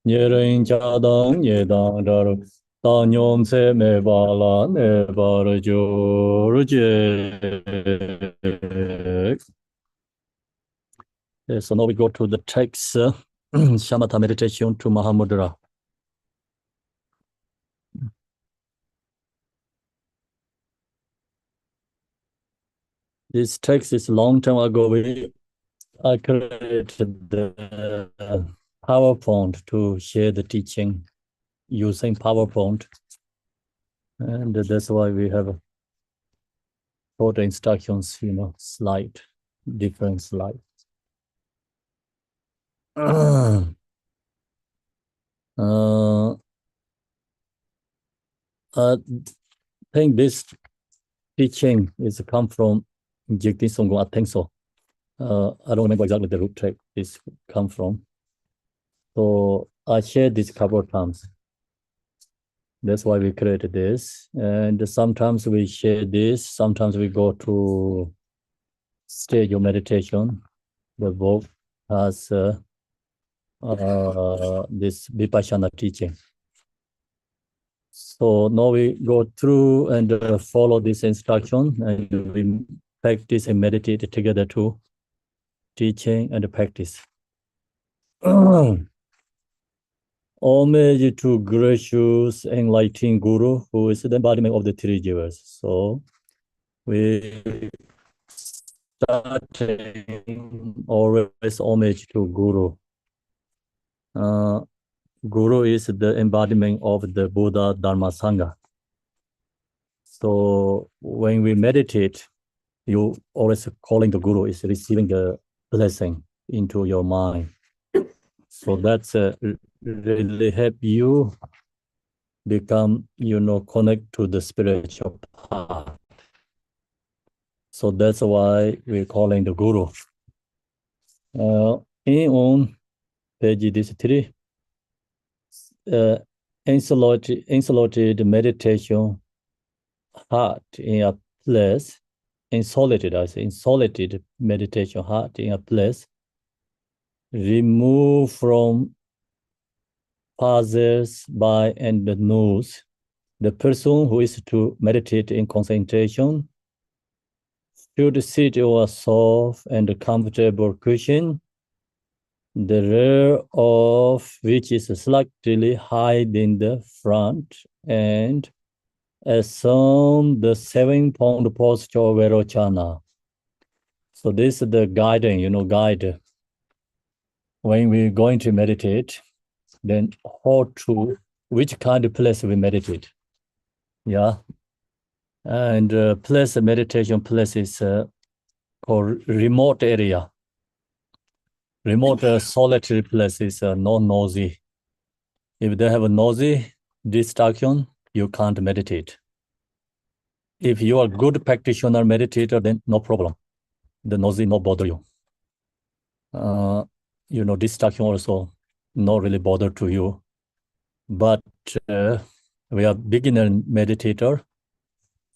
Nyering chadang nyedang rar ta nyom se me bala ne bar jor je. So now we go to the text, Shamatha meditation to Mahamudra. This text is long time ago. I created the PowerPoint to share the teaching using PowerPoint. And that's why we have photo instructions, slide, different slides. I think this teaching is come from Jigti Songgo, I think so. I don't remember exactly the root text this come from. So I shared this couple of times. That's why we created this. And sometimes we share this, sometimes we go to stage of meditation. The book has this Vipassana teaching. So now we go through and follow this instruction, and we practice and meditate together too, teaching and practice. Homage to gracious enlightening Guru, who is the embodiment of the three jivas. So we starting always homage to Guru. Guru is the embodiment of the Buddha Dharma Sangha. So when we meditate, you always calling the Guru is receiving the blessing into your mind. So that's really help you become, connect to the spiritual path. So that's why we're calling the Guru. On page this 3, insulated meditation heart in a place, insulated meditation heart in a place, remove from passers by and the nose. The person who is to meditate in concentration should sit on a soft and comfortable cushion, the rear of which is slightly high in the front, and assume the 7-point posture of Vairocana. So this is the guiding, guide. When we're going to meditate, then which kind of place we meditate. Yeah. And meditation place is called remote area. Remote solitary place is non-noisy. If they have a noisy distraction, you can't meditate. If you are a good practitioner meditator, then no problem. The noisy not bother you. Distraction also not really bother to you. But we are beginner meditator,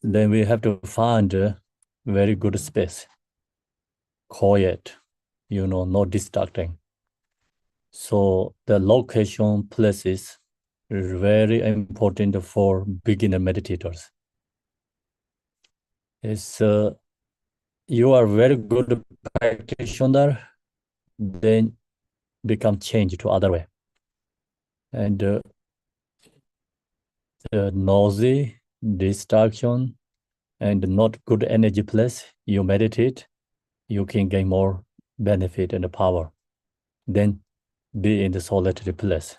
then we have to find a very good space, quiet, not distracting. So the location places is very important for beginner meditators. It's you are very good practitioner, then become change to other way. And noisy, distraction, and not good energy place, you meditate, you can gain more benefit and power than be in the solitary place.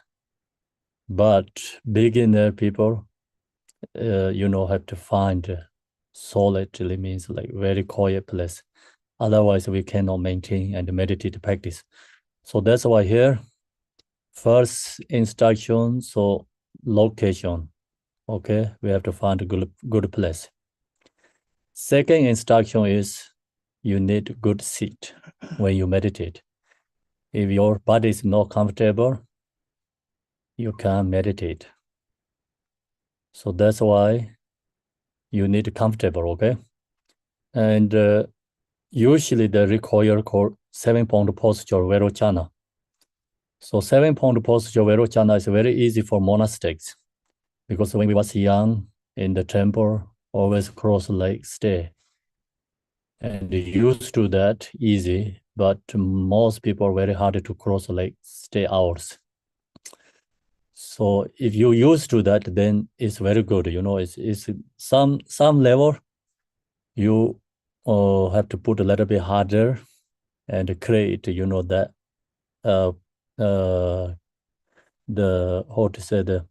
But beginner people, have to find solitary means like very quiet place. Otherwise, we cannot maintain and meditate practice. So that's why here, first instruction, so location. Okay, we have to find a good place. Second instruction is you need good seat when you meditate. If your body is not comfortable, you can't meditate. So that's why you need comfortable, okay? And usually they require called 7-point posture, Vairocana. So 7-point posture Vairocana is very easy for monastics because when we was young in the temple, always cross leg stay. And used to that easy, but most people are very hard to cross leg stay hours. So if you used to that, then it's very good. It's some level you have to put a little bit harder and create, that uh, the how to say the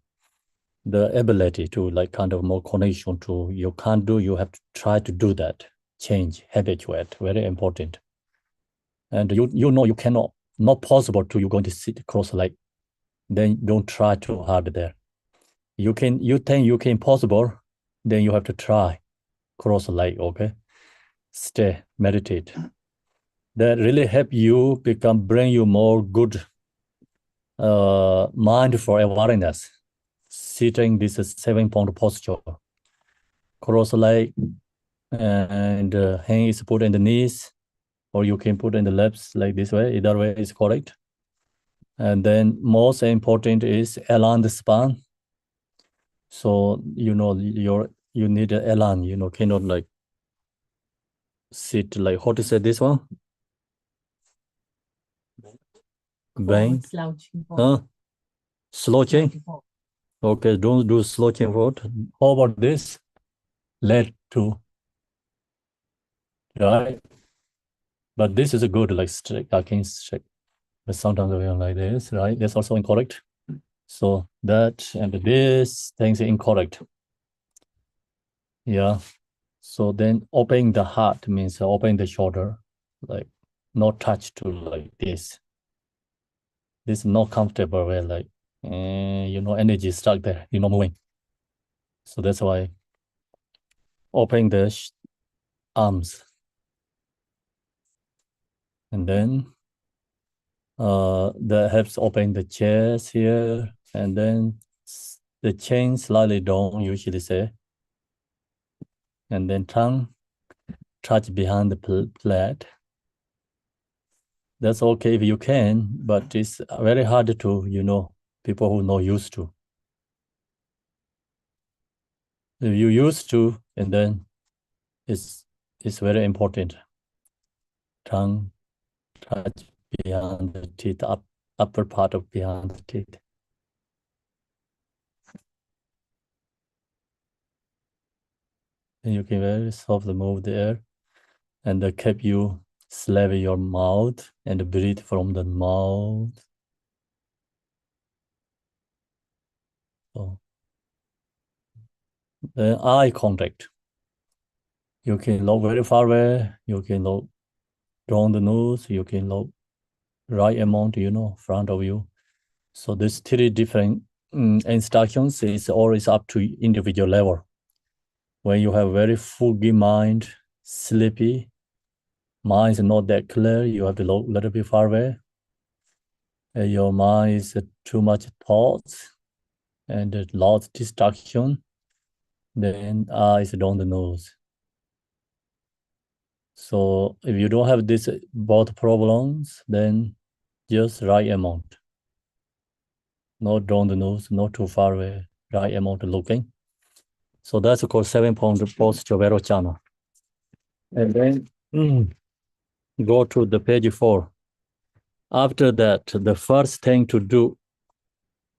ability to like kind of more connection to you can't do. You have to try to do that. Change habituate, very important. And you cannot not possible to you going to sit cross leg. Then don't try too hard there. You think you can possible, then you have to try cross leg, okay? Stay, meditate. That really help you bring you more good mindful awareness. Sitting this 7-point posture. Cross leg and hand is put in the knees, or you can put in the legs like this way. Either way is correct. And then most important is align the spine. So you need an align, cannot like sit like how to say this one? Bang. Slouching. Huh? Slouching? Okay, don't do slouching forward. How about this? Let to. Right? But this is a good like straight. I can straight. But sometimes we are like this, right? That's also incorrect. So that and this things are incorrect. Yeah. So then opening the heart means opening the shoulder, like not touch to like this. This is not comfortable where like energy is stuck there, moving. So that's why opening the arms. And then that helps open the chest here, and then the chin slightly down, usually say. And then tongue touch behind the plate. That's okay if you can, but it's very hard to, people who not used to. If you used to, and then it's very important. Tongue touch behind the teeth, upper part of behind the teeth. And you can very softly move the air and keep you slave your mouth and breathe from the mouth. So, then eye contact. You can look very far away. You can look down the nose. You can look right amount, front of you. So these 3 different instructions is always up to individual level. When you have very foggy mind, sleepy, mind is not that clear, you have to look a little bit far away. Your mind is too much thoughts and a lot of distraction, then eyes down the nose. So if you don't have this both problems, then just right amount. Not down the nose, not too far away, right amount looking. So that's called 7-point posture Vairocana. And then go to the page 4. After that, the first thing to do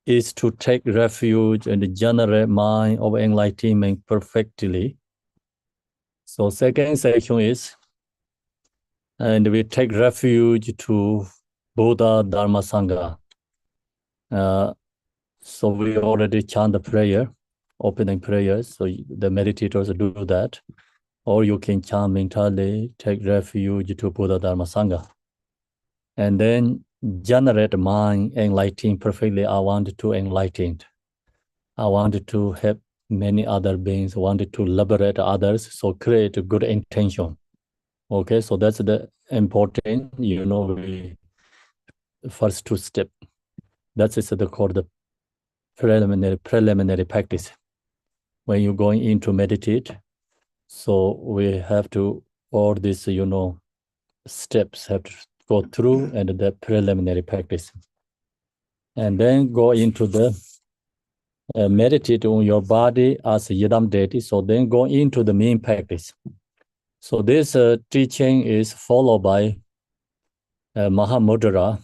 is to take refuge and generate mind of enlightenment perfectly. So second section is, and we take refuge to Buddha, Dharma, Sangha. So we already chant the prayer, opening prayers. So the meditators do that. Or you can chant mentally, take refuge to Buddha, Dharma, Sangha. And then generate mind enlightened perfectly. I want to enlighten. I wanted to help many other beings, wanted to liberate others. So create a good intention. Okay, so that's the important, we first 2 step. That is called the preliminary practice. When you're going into meditate, so we have to all these, steps have to go through and the preliminary practice. And then go into the meditate on your body as a yidam deity. So then go into the main practice. So this teaching is followed by Mahamudra.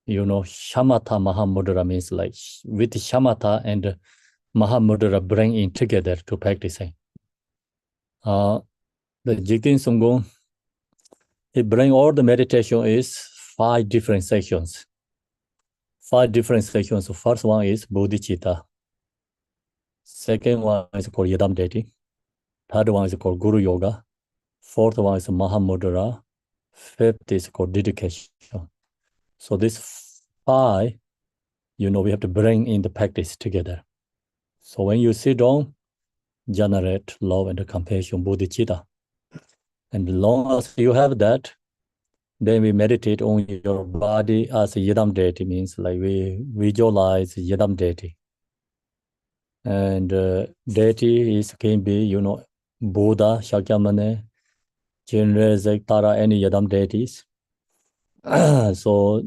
Shamatha Mahamudra means like with Shamatha and Mahamudra bring in together to practicing. The Jigten Sunggung, it bring all the meditation is 5 different sections. 5 different sections. The first one is bodhicitta. Second one is called yidam deity. Third one is called guru yoga. Fourth one is Mahamudra. Fifth is called dedication. So these 5, we have to bring in the practice together. So when you sit down, generate love and compassion, bodhicitta. And as long as you have that, then we meditate on your body as a yidam deity, means like we visualize yidam deity. And deity can be, Buddha, Shakyamuni, Chenrezig, Tara, any yidam deities. So,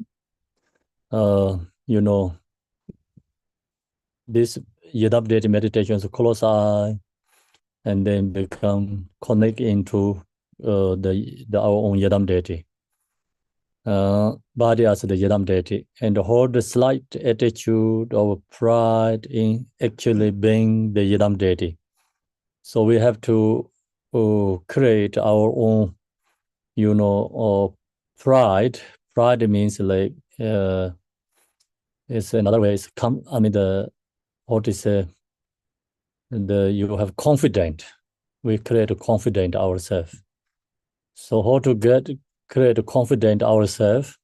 this yidam deity meditations close eye, and then become connect into our own yidam deity. Body as the yidam deity, and hold the slight attitude of pride in actually being the yidam deity. So we have to create our own, pride. Pride means like it's another way. It's you have confident. We create a confident ourselves. So how to create a confident ourselves?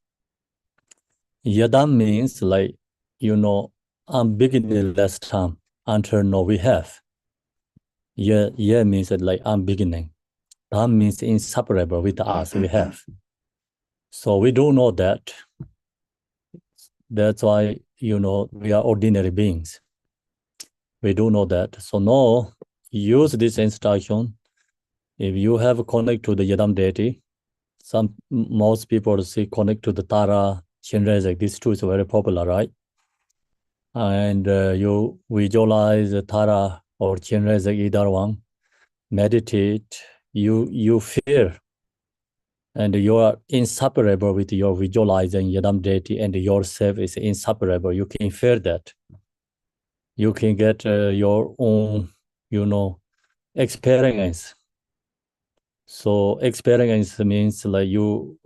Yadam means like, I'm beginning last time until now we have. Yeah means that like I'm beginning. Tam means inseparable with us we have. So we don't know that. That's why, we are ordinary beings. We do know that. So now use this instruction. If you have connect to the Yadam deity, most people say connect to the Tara, Chenrezig. These two is very popular, right? And you visualize the Tara or Chenrezig, either one. Meditate. You feel, and you are inseparable with your visualizing Yadam deity, and yourself is inseparable. You can feel that. You can get your own, experience. So experience means like you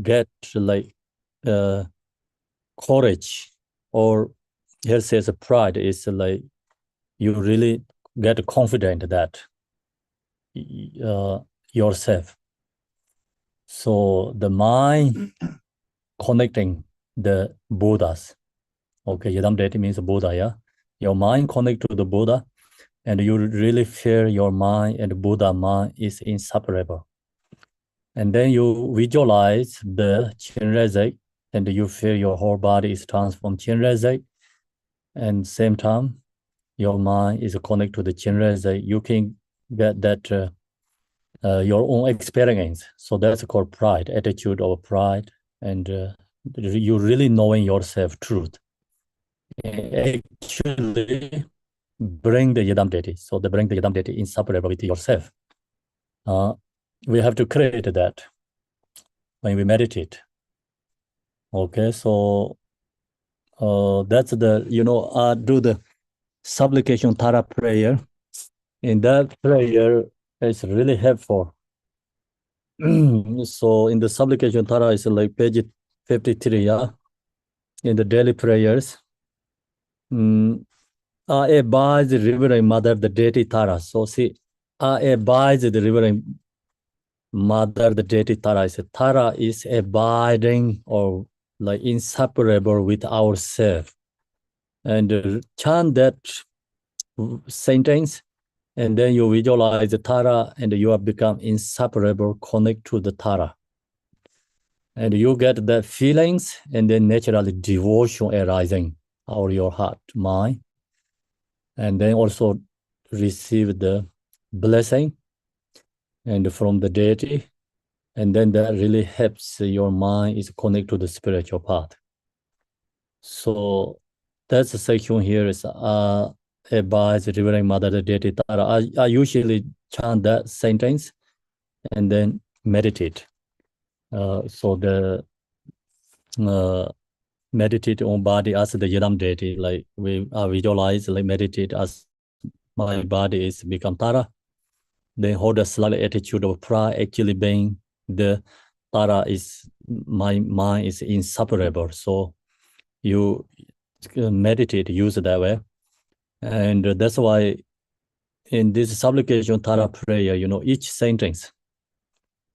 get like courage, or here says pride is like you really get confident that yourself. So the mind connecting the Buddhas. Okay, Yadam deity means Buddha, yeah? Your mind connect to the Buddha, and you really feel your mind and Buddha mind is inseparable. And then you visualize the Chenrezig, and you feel your whole body is transformed Chenrezig, and same time, your mind is connected to the Chenrezig. You can get that your own experience. So that's called pride, attitude of pride, and you really knowing yourself truth. Actually, bring the Yadam deity. So they bring the Yadam deity inseparable with yourself. We have to create that when we meditate. Okay, so that's the, do the supplication Tara prayer. In that prayer, it's really helpful. So in the supplication Tara is like page 53, yeah? In the daily prayers. I advise the Reverend Mother, the deity Tara. So see, I advise the Reverend Mother, the deity Tara. Tara is abiding or like inseparable with ourselves. And chant that sentence, and then you visualize the Tara, and you have become inseparable, connect to the Tara. And you get the feelings, and then naturally devotion arising out of your heart, mind. And then also receive the blessing and from the deity, And then that really helps your mind is connect to the spiritual path. So that's the section here is advise Reverend Mother Deity Tara. I usually chant that sentence and then meditate. So the meditate on body as the Yidam deity, like we visualize, like meditate as my body is become Tara. Then hold a slight attitude of pride, actually being the Tara is my mind is inseparable. So you meditate, use it that way. And that's why in this supplication Tara prayer, each sentence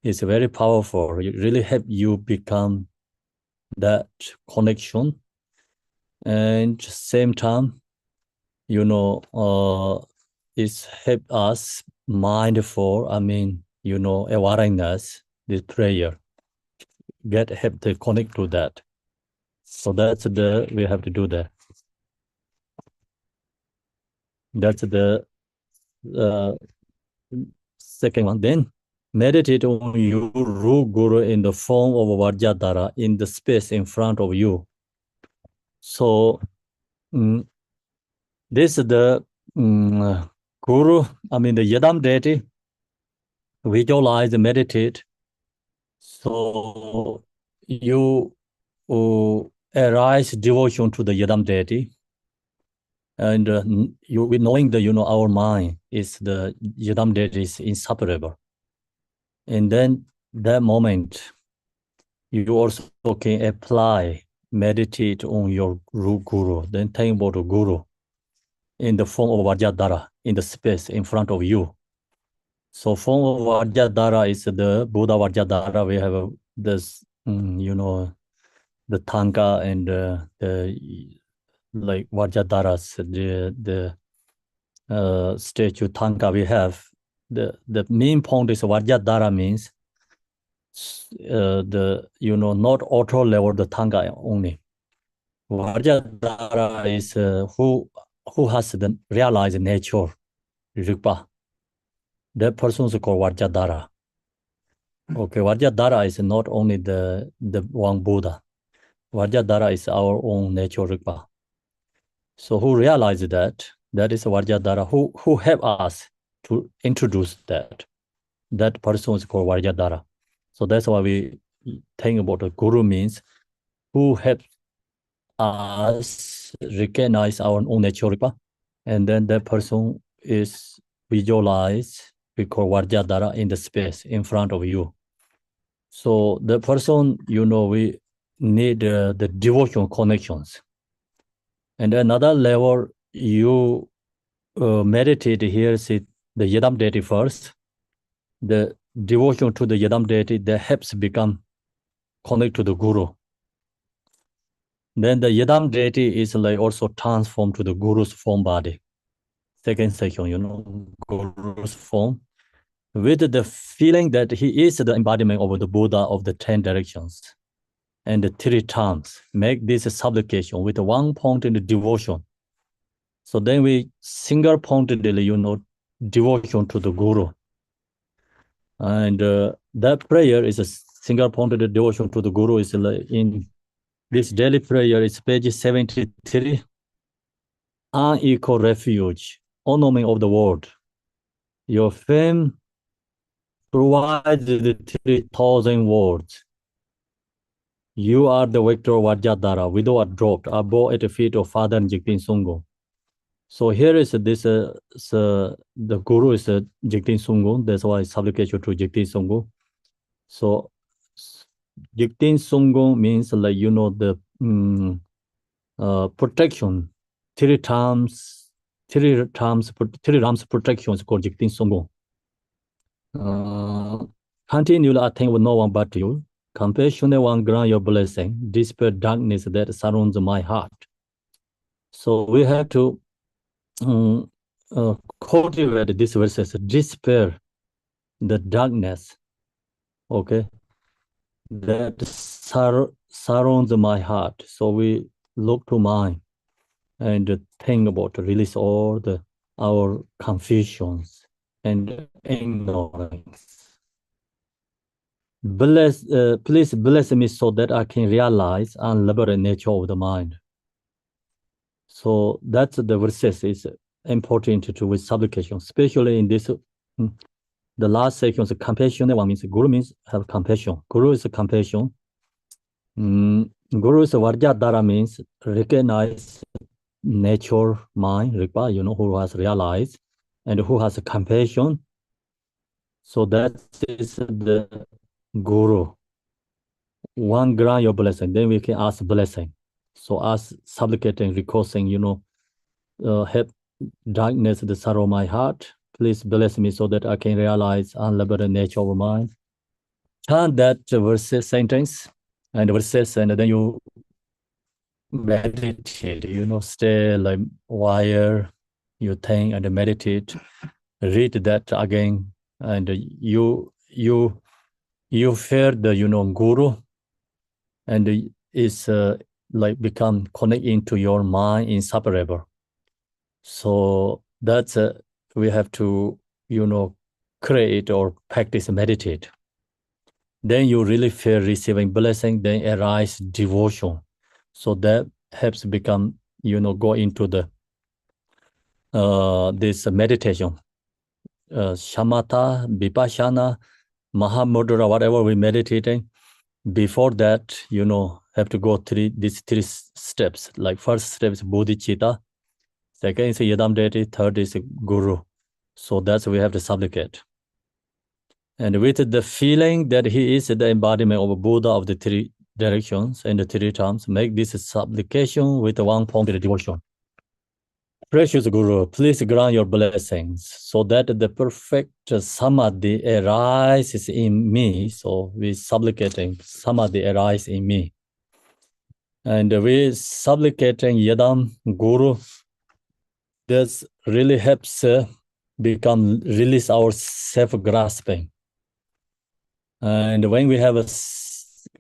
is very powerful. It really help you become that connection. And same time, it's help us mindful, awareness, this prayer, help to connect to that. So that's we have to do that. That's the second one. Then meditate on your Ru Guru in the form of Vajradhara in the space in front of you. So this is the Guru, the Yadam deity, visualize, meditate. So you arise devotion to the Yadam deity. And we knowing that, our mind is the Yadam deity is inseparable. And then that moment, you also can apply, meditate on your Guru, then think about the Guru in the form of Vajradhara, in the space in front of you. So form of Vajradhara is the Buddha Vajradhara. We have this, the Tanka and the like Vajradharas, the statue Tanka we have. The main point is Vajradhara means not auto level the Tanka only. Vajradhara is who has the realized nature, Rigpa. That person is called Vajradhara. Okay, Vajradhara is not only the one Buddha. Vajradhara is our own nature Rigpa. So who realized that? That is Vajradhara. Who help us to introduce that? That person is called Vajradhara. So that's why we think about the Guru means who helps us recognize our own nature Rigpa. And then that person is visualized, we call Vajradhara in the space in front of you. So the person, we need the devotional connections. And another level, you meditate here, see the Yadam deity first. The devotion to the Yadam deity that helps become connect to the Guru. Then the Yadam deity is like also transformed to the Guru's form body. Second section, Guru's form. With the feeling that he is the embodiment of the Buddha of the 10 directions. And the 3 times, make this supplication with one point in the devotion. So then we single-pointedly, devotion to the Guru. And that prayer is a single-pointed devotion to the Guru. Is in this daily prayer, it's page 73. Unequal refuge, ornament of the world. Your fame provides the 3,000 words. You are the victor of Vajradhara, widow are dropped, above at the feet of Father Jigtin Sungo. So here is this, the Guru is Jigtin Sungo. That's why supplication to Jigtin Sungo. So Jigtin Sungo means like, the protection. 3 times protection is called Jigtin Sungo. Continually attend with no one but you. Compassionate one grant your blessing, dispel darkness that surrounds my heart. So we have to cultivate these verses, dispel the darkness, okay, that surrounds my heart. So we look to mind and think about release all our confusions and ignorance. Please bless me so that I can realize unlimited nature of the mind. So that's the verses is important to with supplication, especially in this. The last section is compassion. One means Guru means have compassion. Guru is compassion. Guru's Vajradhara means recognize nature mind, who has realized and who has compassion. So that is the Guru. One grant your blessing, then we can ask blessing. So ask, supplicating, requesting, help darkness, the sorrow of my heart. Please bless me so that I can realize unlimited nature of mind. Chant that verses sentence and verses, and then you meditate, stay like while you think and meditate, read that again, and you fear the guru, and it's like become connect into your mind inseparable. So that's we have to create or practice meditate. Then you really feel receiving blessing, then arise devotion. So that helps become, go into the this meditation. Shamatha, Vipassana, Mahamudra, whatever we meditating. Before that, have to go these three steps. Like first step is bodhicitta, second is yadam deity, third is guru. So that's we have to supplicate. And with the feeling that he is the embodiment of Buddha of the three directions and the three terms, make this supplication with one point of devotion. Precious Guru, please grant your blessings so that the perfect samadhi arises in me. So we supplicating samadhi arise in me. And we supplicating Yadam Guru. This really helps release our self-grasping. And when we have a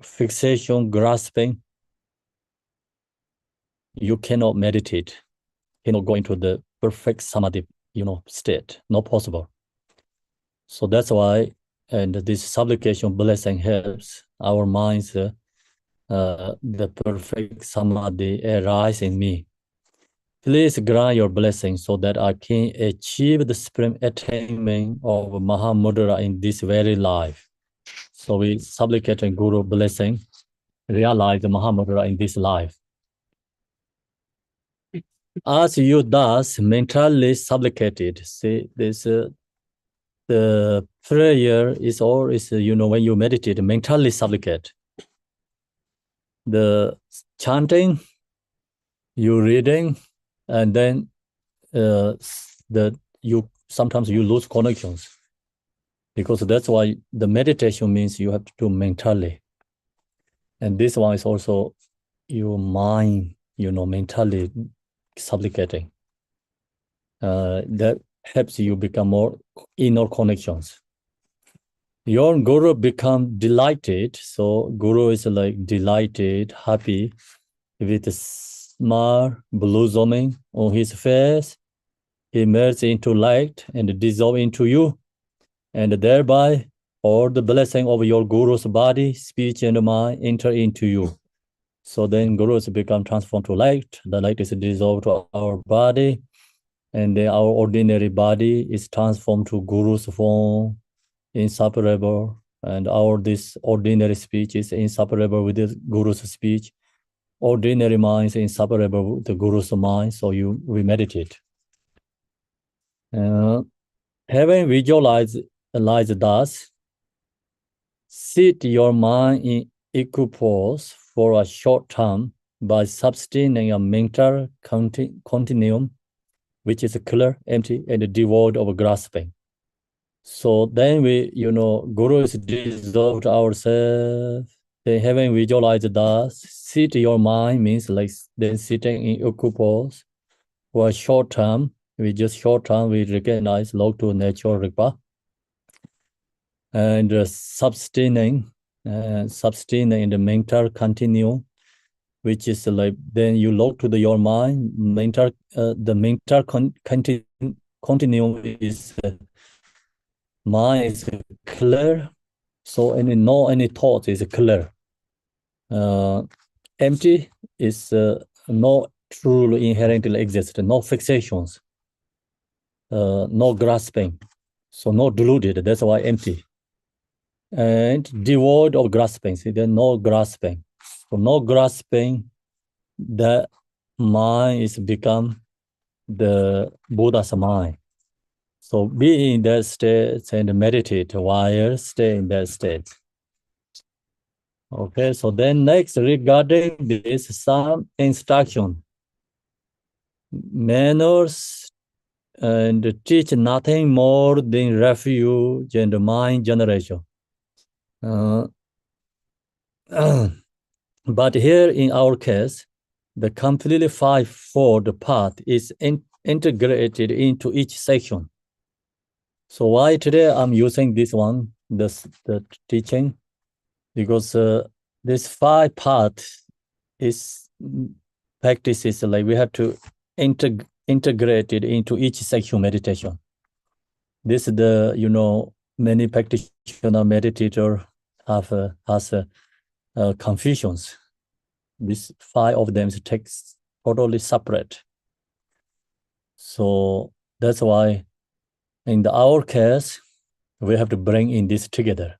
fixation, grasping, you cannot meditate, cannot go into the perfect samadhi, state, not possible. So that's why, and this supplication blessing helps our minds, the perfect samadhi arise in me. Please grant your blessing so that I can achieve the supreme attainment of Mahamudra in this very life. So we supplicate Guru blessing, realize the Mahamudra in this life. As you thus mentally supplicated, see this the prayer is always, when you meditate, mentally supplicate. The chanting, you reading, and then sometimes you lose connections, because that's why the meditation means you have to do mentally. And this one is also your mind, mentally supplicating. That helps you become more inner connections. Your Guru become delighted. So Guru is like delighted, happy, with a smile blossoming on his face. He merges into light and dissolve into you. And thereby all the blessing of your Guru's body, speech, and mind enter into you. So then Gurus become transformed to light. The light is dissolved to our body. And then our ordinary body is transformed to Guru's form, inseparable. And this ordinary speech is inseparable with the Guru's speech. Ordinary mind is inseparable with the Guru's mind. So we meditate. Having visualized thus, sit your mind in equipoise for a short time by sustaining a mental continuum, which is clear, empty, and devoid of grasping. So then we, Guru is dissolved ourselves. Then having visualized thus, sit your mind means like then sitting in equipoise for a short time. We recognize log to nature Rigpa. And sustaining in the mental continuum, which is like then you log to your mind. The mental continuum is mind is clear, So any thought is clear. Empty is no truly inherently exist, no fixations, no grasping. So no deluded, that's why empty. And devoid of grasping, see, there's no grasping. So no grasping, the mind is become the Buddha's mind. So be in that state and meditate while stay in that state. Okay, so then next regarding this, some instruction. Manners and teach nothing more than refuge and mind generation. But here in our case, the completely five-fold path is integrated into each section. So why today I'm using this one, the teaching, because this five path is practices like we have to integrate it into each section meditation. This is the many practitioner meditator has confusions. These five of them takes totally separate. So that's why in our case, we have to bring in this together.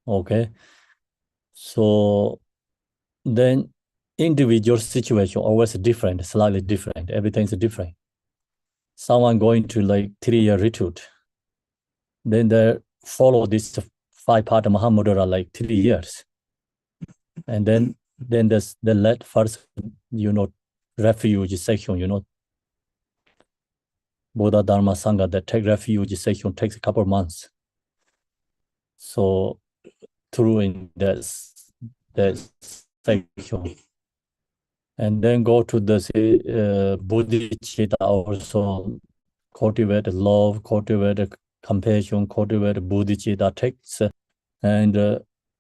Okay. So then individual situation always different, slightly different. Everything's different. Someone going to like 3-year retreat, then they follow this five-part Mahamudra like 3 years. And then there's the let first, refuge section, Buddha Dharma Sangha that take refuge section takes a couple of months. So through in that section. And then go to the bodhicitta also cultivate love, cultivate compassion, cultivate bodhicitta takes. And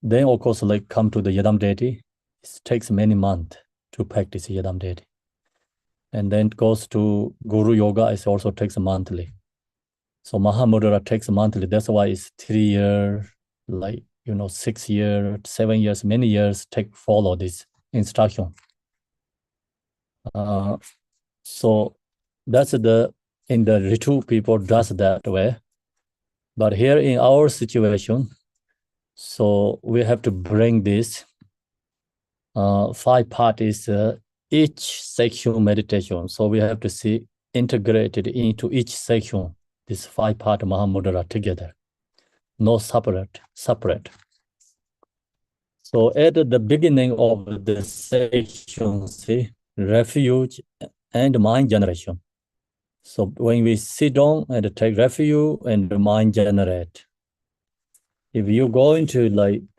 then of course like come to the Yadam deity. It takes many months to practice Yadam deity. And then goes to Guru Yoga, it also takes monthly. So Mahamudra takes monthly. That's why it's 3 years, 6 years, 7 years, many years follow this instruction. So that's in the retreat people does that way. But here in our situation, so we have to bring this five parties each section meditation. So we have to see integrated into each section, this five-part Mahamudra together, no separate. So at the beginning of the section, see, refuge and mind generation. So when we sit down and take refuge and mind generate, if you're going to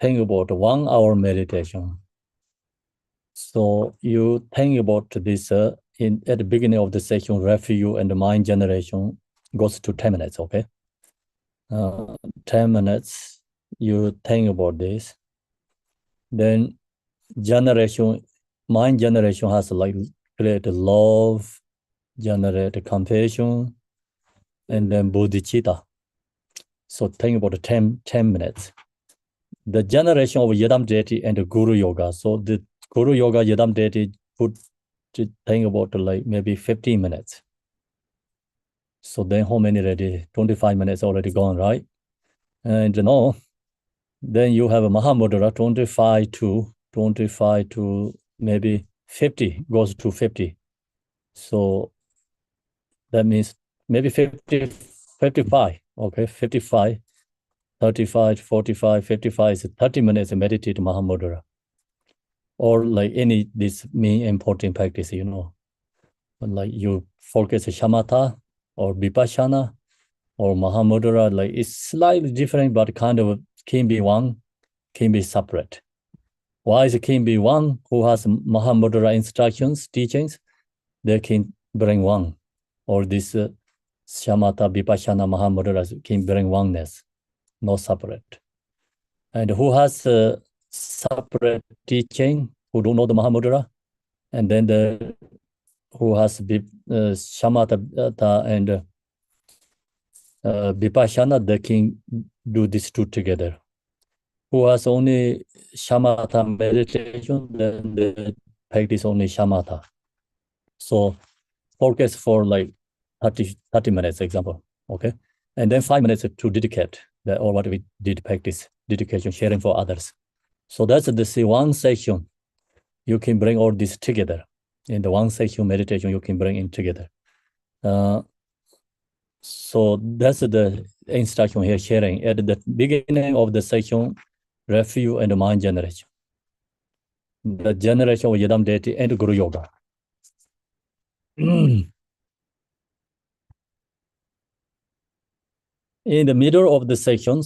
think about 1 hour meditation, so you think about this at the beginning of the session, refuge and mind generation goes to 10 minutes, okay? 10 minutes, you think about this. Then mind generation has create love, generate compassion, and then bodhicitta. So think about 10 minutes. The generation of Yadam deity and the Guru Yoga. So the Guru Yoga Yadam deity put to think about maybe 15 minutes. So then how many already? 25 minutes already gone, right? And then you have a Mahamudra 25 to maybe 50, goes to 50. So that means maybe 55, okay, 55, 35, 45, 55 is 30 minutes meditate Mahamudra. Or any this main important practice, like you focus shamatha or vipassana or Mahamudra, it's slightly different, but kind of can be one, can be separate. Why is it can be one who has Mahamudra instructions, teachings? They can bring one, or this shamatha, vipassana, Mahamudra can bring oneness, no separate. And who has separate teaching, who don't know the Mahamudra, and then who has shamatha and vipassana, they can do these two together. who has only shamatha meditation, then they practice only shamatha. So focus for like 30 minutes, example, okay? And then 5 minutes to dedicate, or what we did practice, dedication, sharing for others. So that's the one session. You can bring all this together. In the one session meditation, you can bring it together. So that's the instruction here, sharing. At the beginning of the session, refuge and mind generation. The generation of Yadam deity and Guru Yoga. In the middle of the session,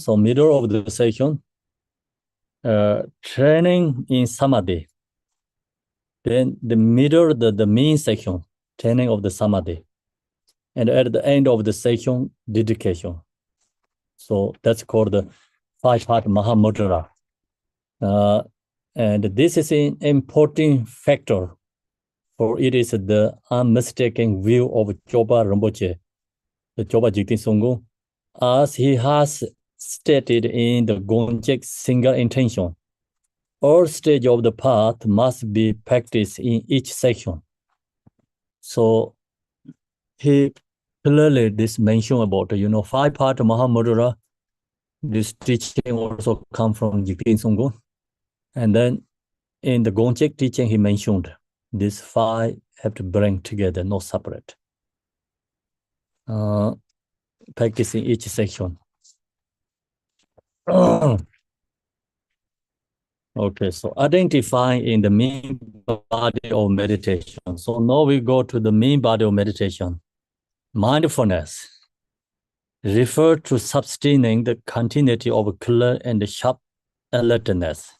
training in Samadhi. Then the middle, the main section, training of the Samadhi. And at the end of the session, dedication. So that's called the 5-part Mahamudra. And this is an important factor, for it is the unmistaken view of Choba Rinpoche, the Choba Jigten Songgo, as he has stated in the Gonjek single intention. All stage of the path must be practiced in each section. So he clearly this mention about 5-part Mahamudra. This teaching also come from Jigten Songgo. And then in the Gonjek teaching, he mentioned these 5 have to bring together, not separate. Practicing each section. Okay, so identifying in the main body of meditation. So now we go to the main body of meditation. Mindfulness refer to sustaining the continuity of clear and sharp alertness.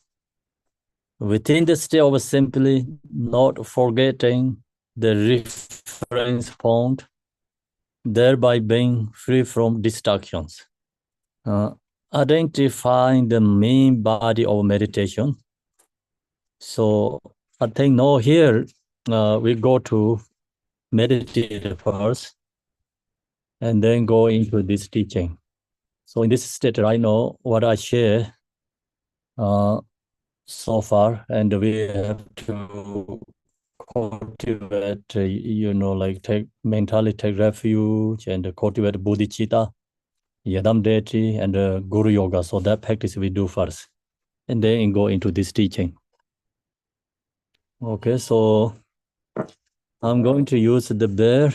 Within the state of simply not forgetting the reference point, thereby being free from distractions. Identifying the main body of meditation. So I think now here we go to meditate first and then go into this teaching. So in this state right now, what I share so far, and we have to cultivate, mentally take refuge and cultivate bodhicitta, Yadam deity, and Guru Yoga. So that practice we do first, and then go into this teaching. Okay, so I'm going to use the bear.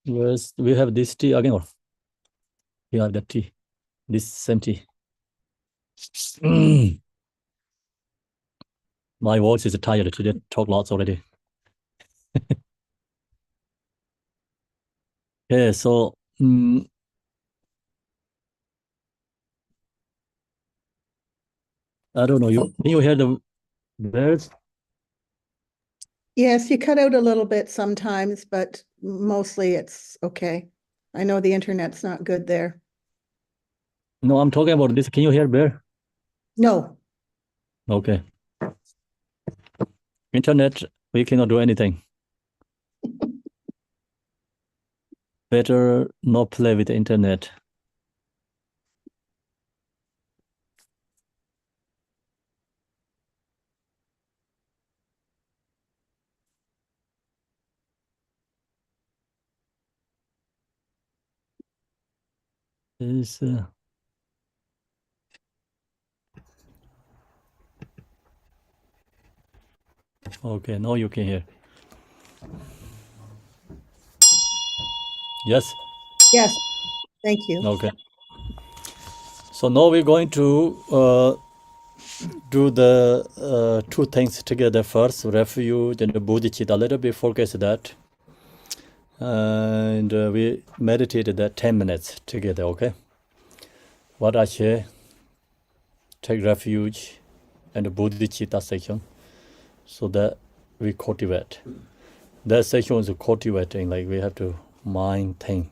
Yes, we have this tea again, or we have the tea, this same tea. My voice is tired today, talk lots already. Yeah, so I don't know, can you hear the birds? Yes, you cut out a little bit sometimes, but mostly it's okay. I know the internet's not good there. No, I'm talking about this. Can you hear bear? No. Okay. Internet, we cannot do anything. Better not play with the internet. This, okay, now you can hear. Yes? Yes. Thank you. Okay. So now we're going to do the 2 things together first, refuge and the bodhicitta. A little bit focus that. And we meditated that 10 minutes together, okay? What I share, take refuge and the bodhicitta section, so that we cultivate. That section is cultivating, like we have to maintain.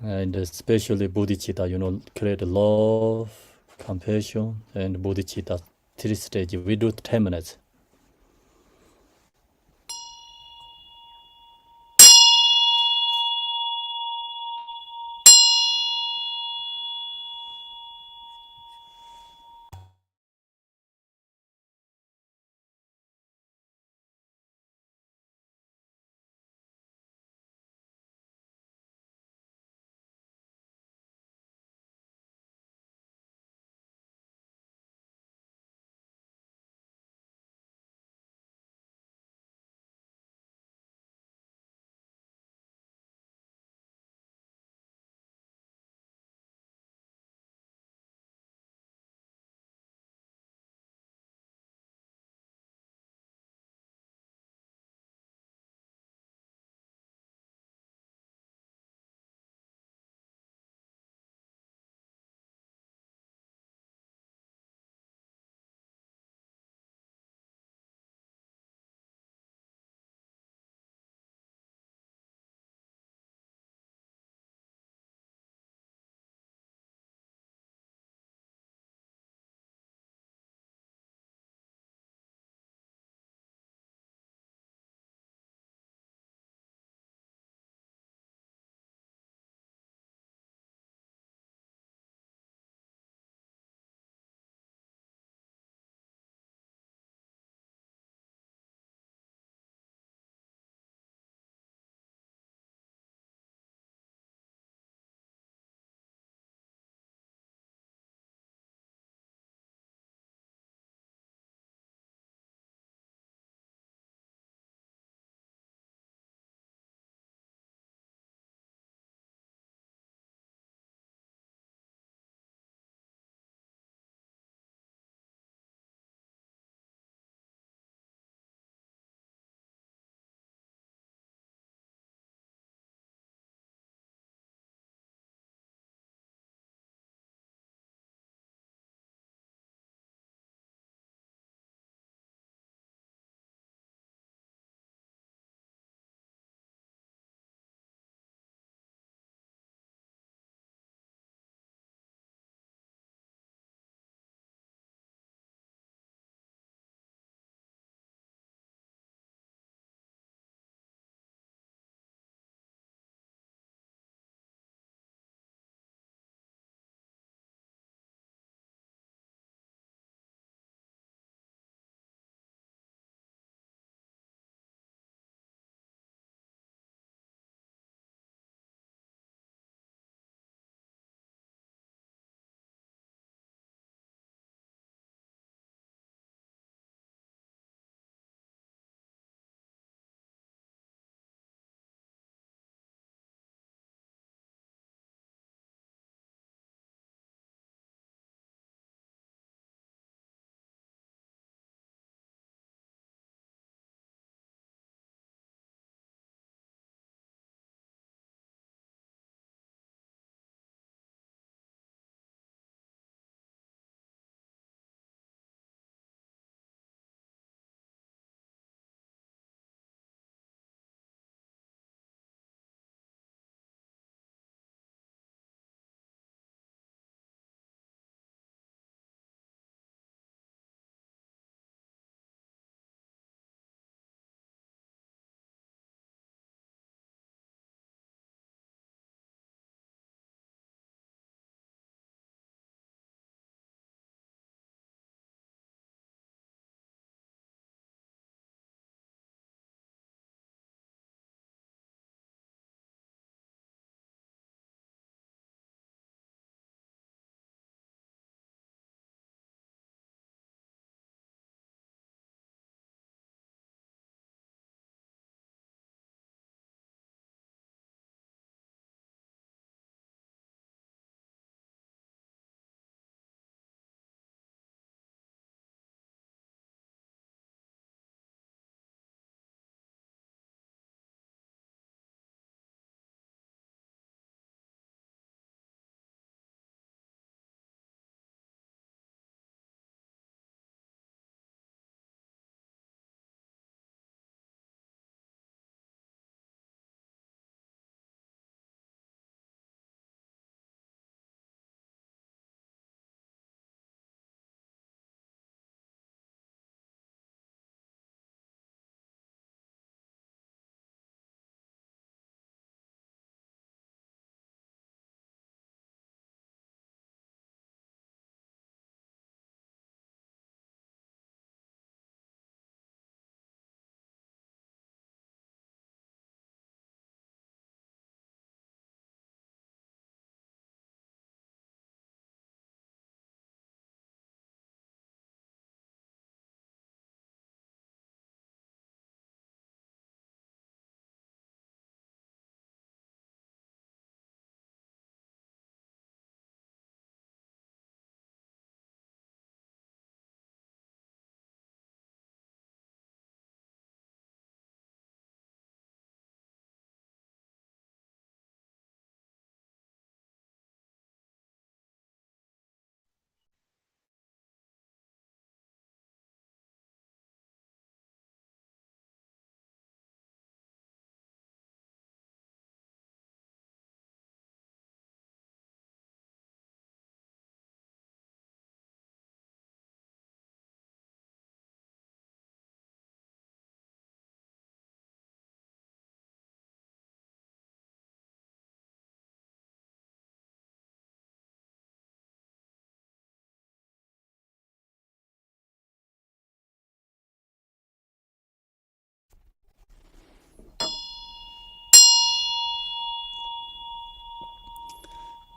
And especially bodhicitta, create love, compassion, and bodhicitta 3 stages. We do 10 minutes.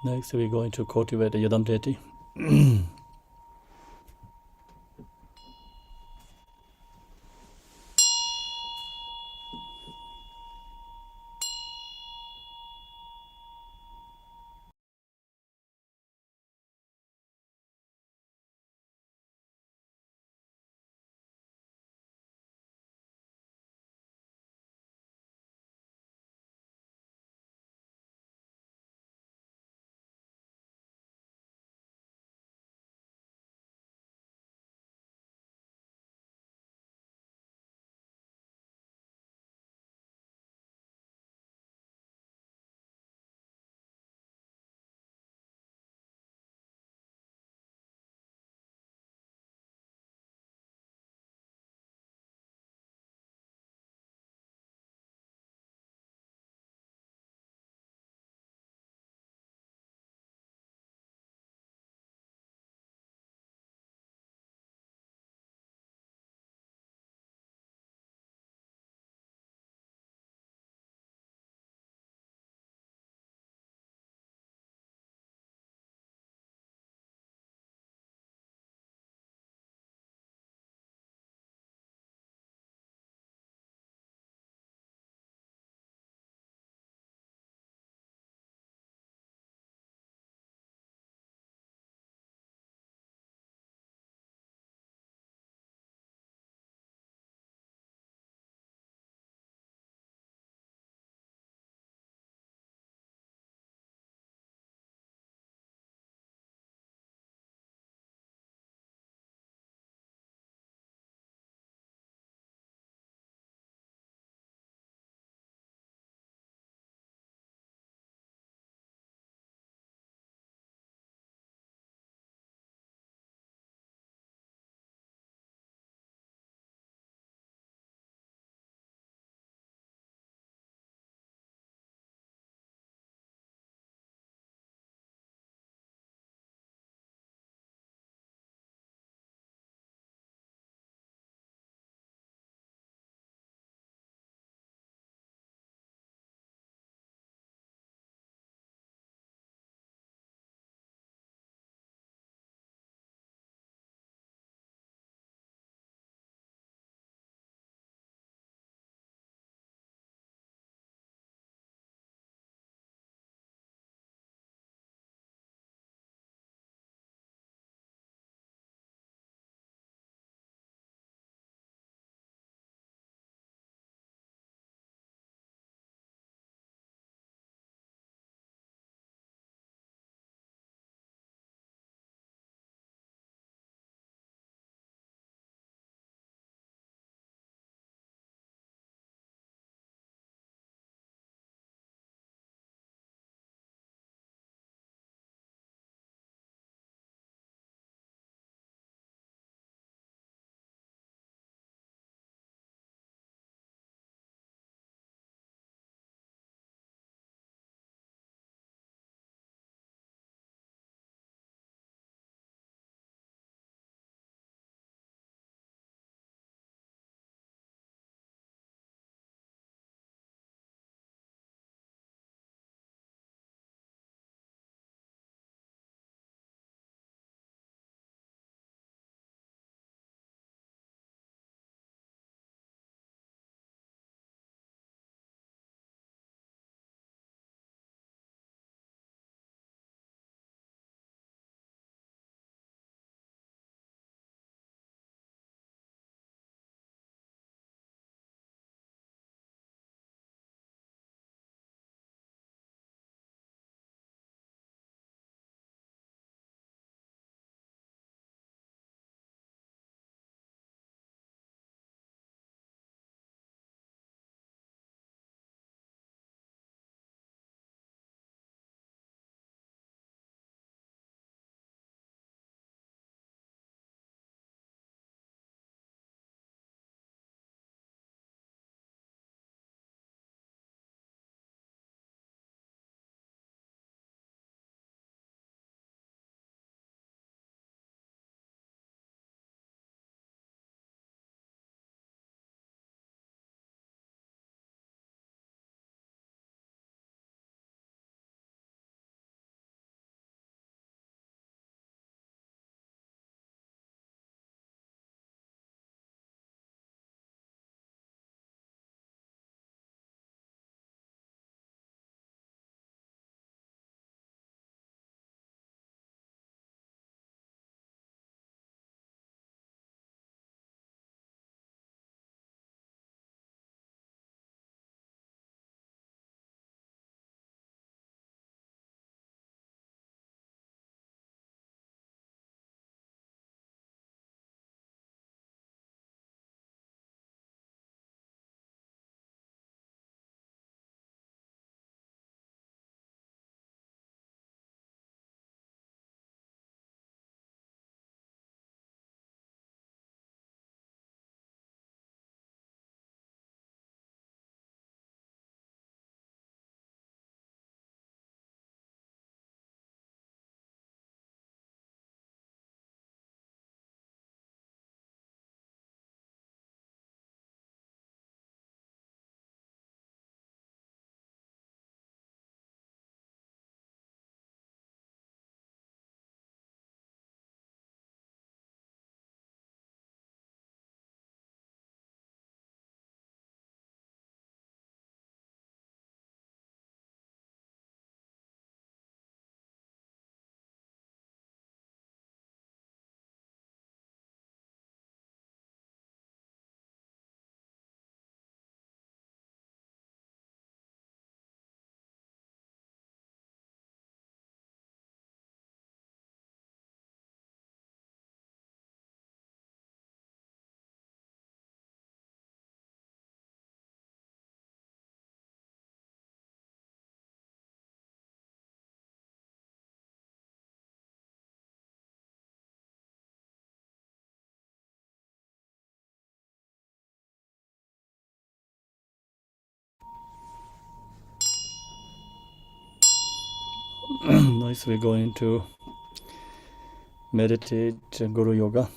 Next, we're going to cultivate the Yadam Deity. Next, we're going to meditate Guru Yoga.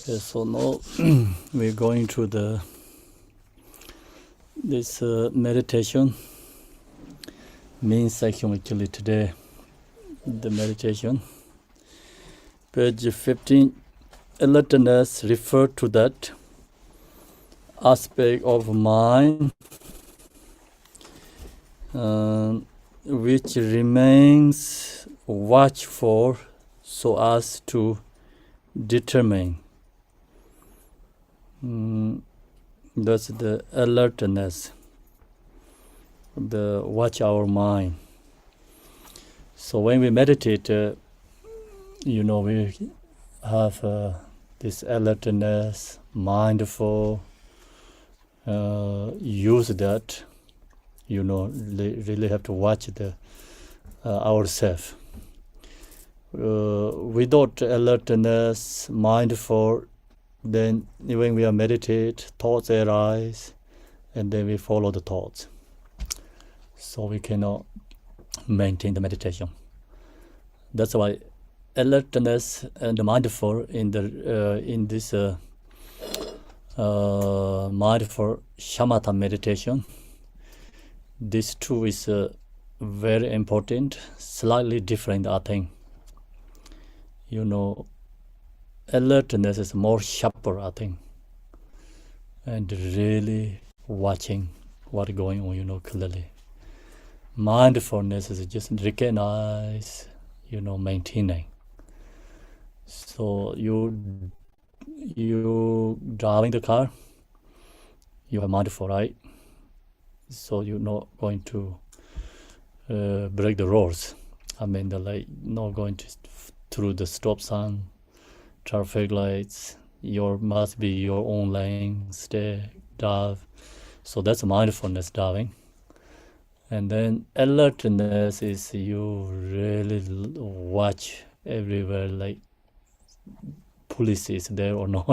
Okay, so now we're going to this meditation main section actually today. The meditation, page 15. Alertness refer to that aspect of mind which remains watchful so as to determine. That's the alertness, the watch our mind. So when we meditate, we have this alertness, mindful, use that, really have to watch ourselves. Without alertness, mindful, then when we are meditate, thoughts arise, and then we follow the thoughts. So we cannot maintain the meditation. That's why alertness and mindful in this mindful shamatha meditation, this two is very important, slightly different, I think. Alertness is more sharper, I think, and really watching what's going on, clearly. Mindfulness is just recognize, maintaining. So you driving the car, you are mindful, right? So you're not going to break the rules. I mean, not going to through the stop sign, traffic lights. Must be your own lane, stay, drive. So that's mindfulness driving. And then alertness is you really watch everywhere, like police is there or no,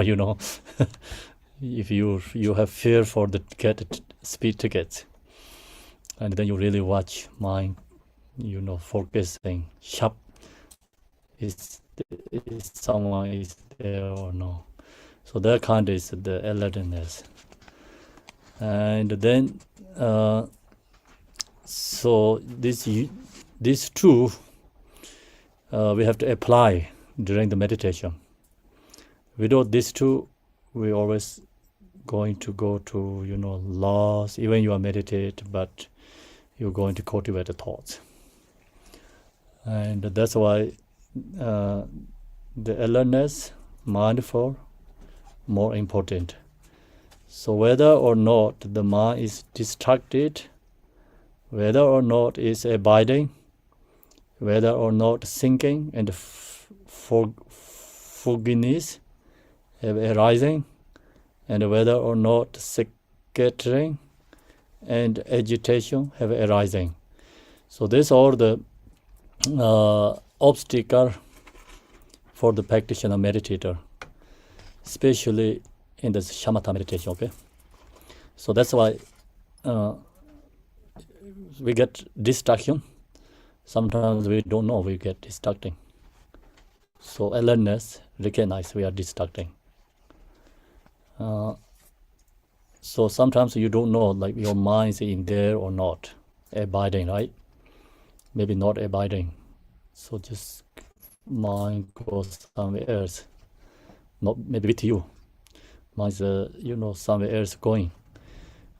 if you have fear for the speed tickets, and then you really watch mind, focusing sharp, is someone is there or no. So that kind is the alertness. And then so these two we have to apply during the meditation. Without these two, we always going to go to loss. Even you are meditate, but you're going to cultivate the thoughts. And that's why the alertness, mindful, more important. So whether or not the mind is distracted, whether or not is abiding, whether or not sinking and fogginess arising, and whether or not scattering and agitation have arising. So these are the obstacle for the practitioner meditator, especially in the shamatha meditation. Okay, so that's why we get distraction. Sometimes we don't know we get distracting. So alertness, recognize we are distracting. So sometimes you don't know, like your mind is in there or not, abiding, right? Maybe not abiding. So just mind goes somewhere else, not maybe with you. Mind's somewhere else going.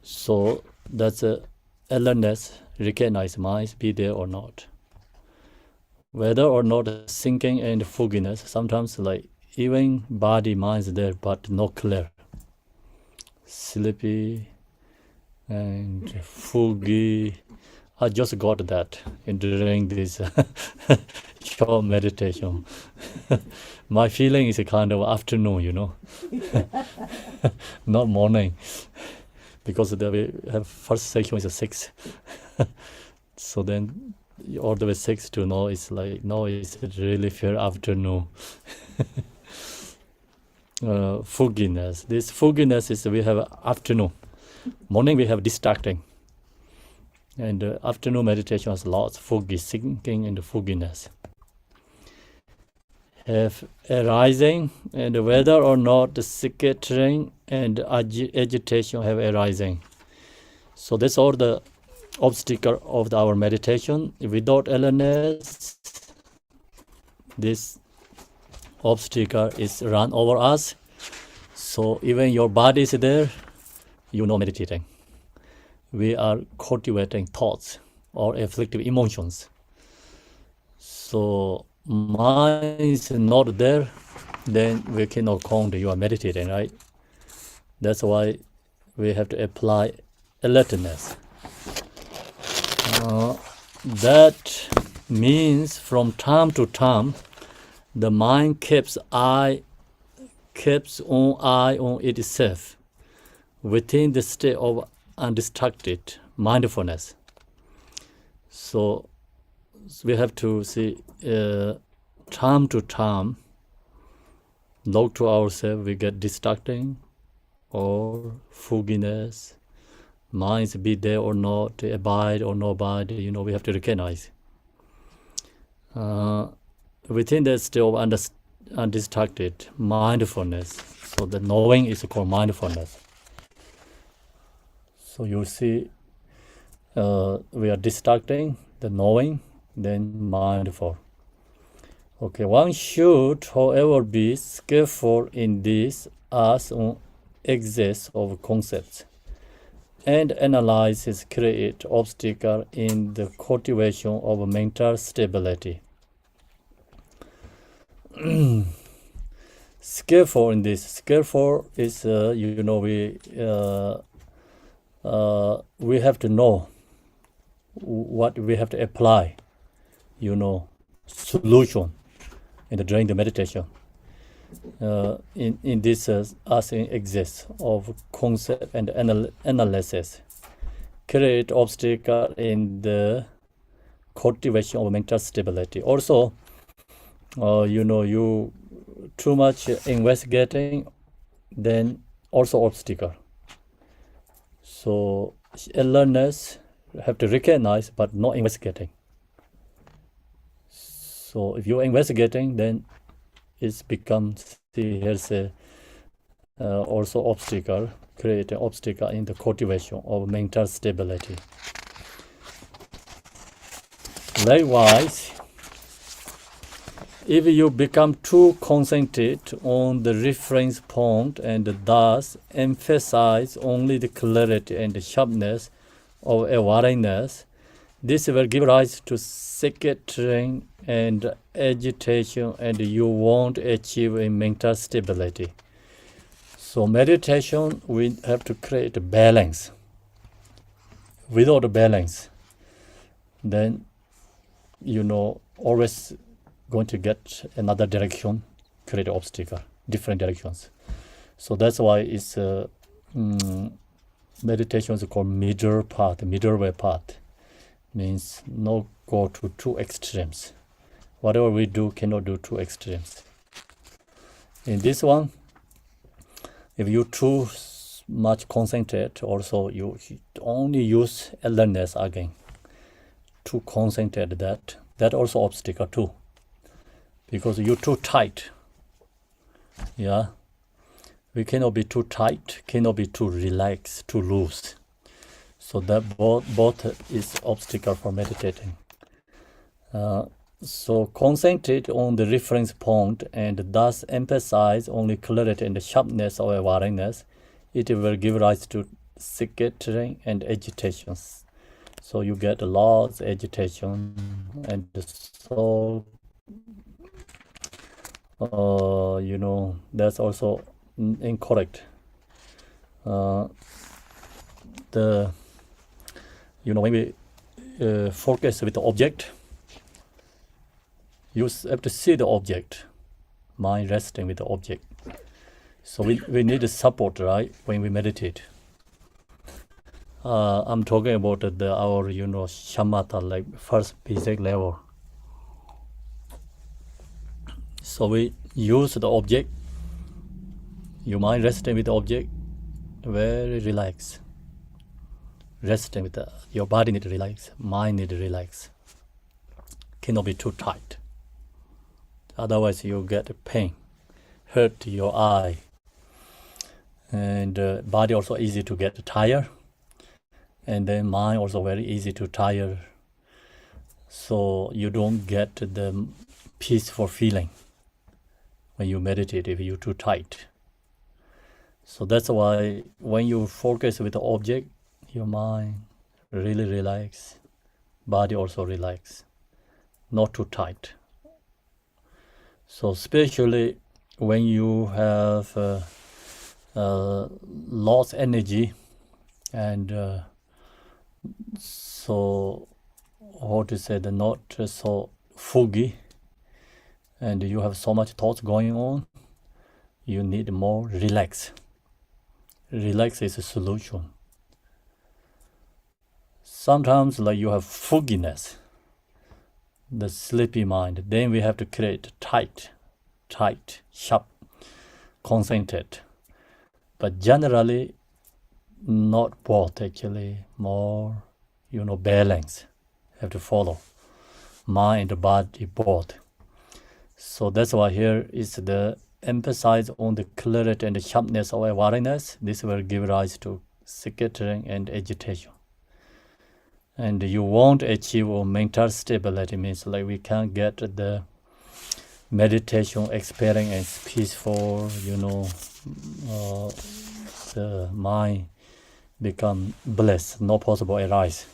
So that's alertness, recognize mind, be there or not. Whether or not sinking and fogginess, sometimes like even body, mind is there, but not clear. Sleepy and foggy. I just got that during this short meditation. My feeling is a kind of afternoon, not morning, because we have first section is a 6. So then all the way 6 to now it's like, no, it's really fair afternoon. Fogginess. This fogginess is we have afternoon. Morning we have distracting. And afternoon meditation has lots of foggy thinking and fogginess. Have arising, and whether or not the scattering and agitation have arising. So that's all the obstacle of our meditation. Without awareness, this obstacle is run over us. So even your body is there, meditating. We are cultivating thoughts or afflictive emotions. So mind is not there, then we cannot count you are meditating, right? That's why we have to apply alertness. That means from time to time, the mind keeps eye on itself within the state of undistracted mindfulness. So we have to see time to time, look to ourselves, we get distracting or fogginess, minds be there or not, abide or not abide, we have to recognize. Within that state of undistracted mindfulness, so the knowing is called mindfulness. So you see, we are distracting, the knowing, then mindful. Okay, one should, however, be skillful in this as on excess of concepts, and analysis create obstacle in the cultivation of mental stability. Skillful in this. Skillful is, we have to know what we have to apply, solution during the meditation. In this as in exists of concept and analysis, create obstacle in the cultivation of mental stability. Also, you too much investigating, then also obstacle. So awareness have to recognize but not investigating. So if you're investigating, then it becomes, here's also obstacle, create an obstacle in the cultivation of mental stability. Likewise, if you become too concentrated on the reference point and thus emphasize only the clarity and the sharpness of awareness, this will give rise to scattering and agitation, and you won't achieve a mental stability. So meditation, we have to create a balance. Without a balance, then always going to get another direction, create an obstacle, different directions. So that's why it's meditation is called middle way path. Means not go to two extremes. Whatever we do cannot do two extremes. In this one, if you too much concentrate, also you only use awareness again to concentrate that also obstacle too, because you're too tight. Yeah, we cannot be too tight, cannot be too relaxed, too loose. So that both is obstacle for meditating. So concentrate on the reference point and thus emphasize only clarity and the sharpness of awareness. It will give rise to scattering and agitations. So you get a lot of agitation, and so that's also incorrect. When we focus with the object, you have to see the object, mind resting with the object. So we need a support, right, when we meditate. I'm talking about our shamatha, like first basic level. So we use the object, your mind resting with the object, very relaxed. resting with your body need to relax, mind need to relax. Cannot be too tight. Otherwise you get pain, hurt your eye. And body also easy to get tired. And then mind also very easy to tire. So you don't get the peaceful feeling when you meditate if you're too tight. So that's why when you focus with the object, your mind really relax, body also relax, not too tight. So especially when you have lost energy and so how to say, the not so foggy, and you have so much thoughts going on, you need more relax. Relax is a solution. Sometimes like you have fogginess, the sleepy mind, then we have to create tight, sharp, concentrated. But generally, not both actually, more, balance. Have to follow mind and body both. So that's why here is the emphasis on the clarity and the sharpness of awareness. This will give rise to scattering and agitation. And you won't achieve mental stability, means like we can't get the meditation experience peaceful, the mind become blessed, no possible arise.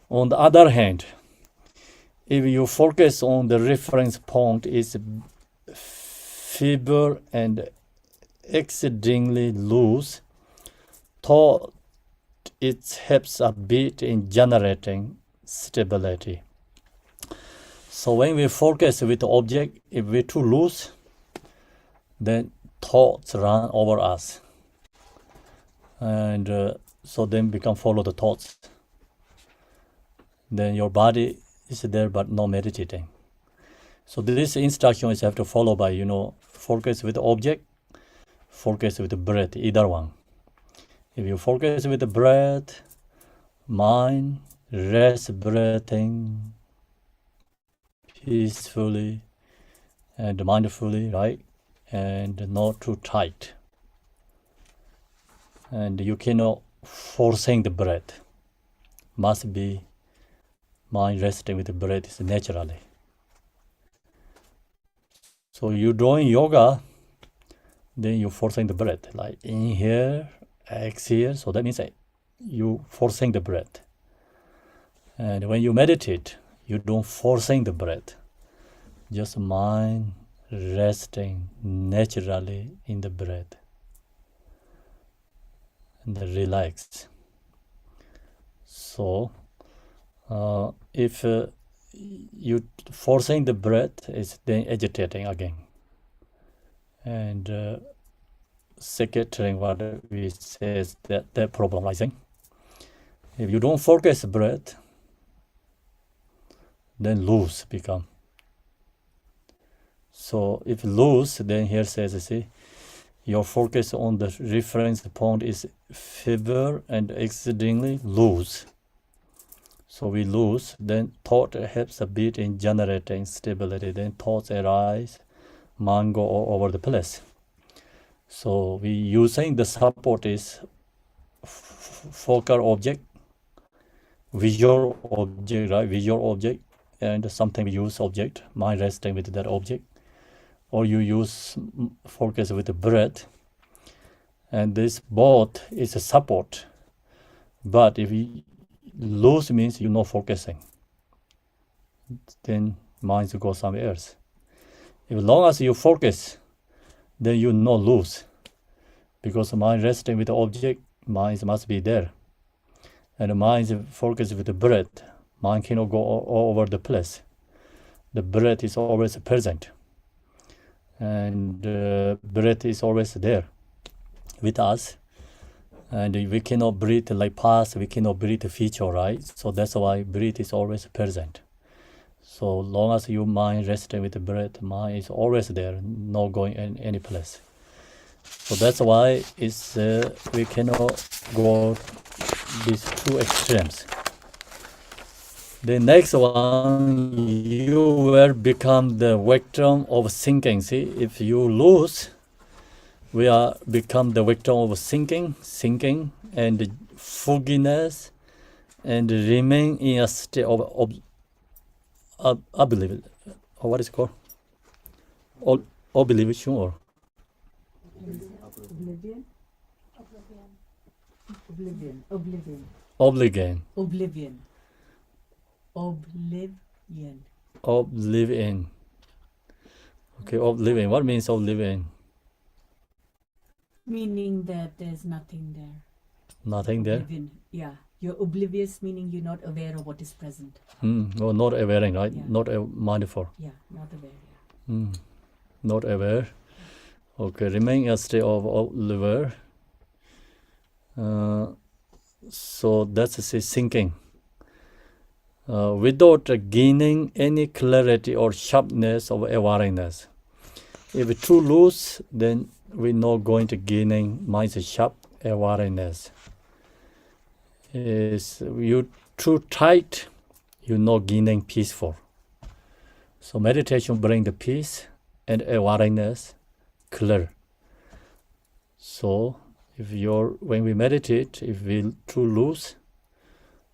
On the other hand, if you focus on the reference point is feeble and exceedingly loose, thought it helps a bit in generating stability. So when we focus with the object, if we're too loose, then thoughts run over us. And so then we can follow the thoughts. Then your body is there but no meditating. So this instruction is have to follow by, focus with the object, focus with the breath, either one. If you focus with the breath, mind, rest breathing peacefully and mindfully, right? And not too tight. And you cannot forcing the breath. Must be mind resting with the breath naturally. So you're doing yoga, then you're forcing the breath, like inhale, exhale. So that means you forcing the breath. And when you meditate, you don't forcing the breath. Just mind resting naturally in the breath. And relax. So if you forcing the breath, is then agitating again. And scattering, what we say is that problem rising. If you don't focus breath, then loose become. So if loose, then here says, see, your focus on the reference point is feeble and exceedingly loose. So we lose, then thought helps a bit in generating stability. Then thoughts arise, mind go all over the place. So we using the support is focal object, visual object, right? Visual object, and something we use object, mind resting with that object. Or you use focus with the breath. And this both is a support. But if you lose, means you're not focusing. Then minds go somewhere else. As long as you focus, then you not lose. Because mind resting with the object, mind must be there. And the mind focus with the breath, mind cannot go all over the place. The breath is always present. And breath is always there with us. And we cannot breathe like past, we cannot breathe the future, right? So that's why breath is always present. So long as your mind resting with the breath, mind is always there, not going in any place. So that's why it's we cannot go these two extremes. The next one, you will become the victim of thinking. See, if you lose, we are become the victim of thinking, and fogginess, and remain in a state of oblivion. Or what is it called? Oblivion or Oblivion. Oblivion. oblivion. Oblivion. Oblivion. Oblivion. Okay, oblivion. What means oblivion? Meaning that there's nothing there. Nothing there. Oblivion. Yeah. You're oblivious, meaning you're not aware of what is present. No, not aware, right? Yeah. Not mindful. Yeah, not aware. Yeah. Not aware. Okay, remain in a state of oblivion. So that's thinking. Without gaining any clarity or sharpness of awareness. If we too loose, then we're not going to gaining much sharp awareness. If you too tight, you're not gaining peaceful. So meditation brings the peace and awareness clear. So when we meditate, if we too loose,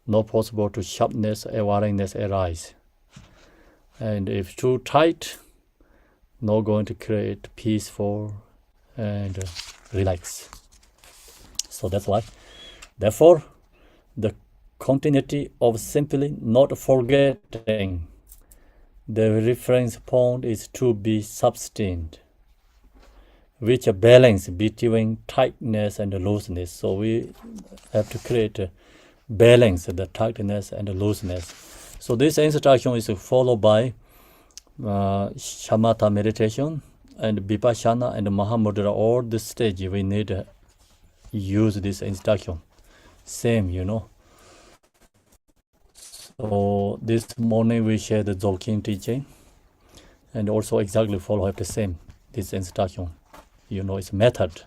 not possible to sharpness, awareness arise. And if too tight, not going to create peaceful and relax. So that's why. Therefore, the continuity of simply not forgetting the reference point is to be sustained, which a balance between tightness and looseness. So we have to create a balance, the tightness and the looseness. So this instruction is followed by shamatha meditation and Vipassana and Mahamudra. All the stage we need to use this instruction. Same, So this morning we share the Dzogchen teaching and also exactly follow the same, this instruction. It's method.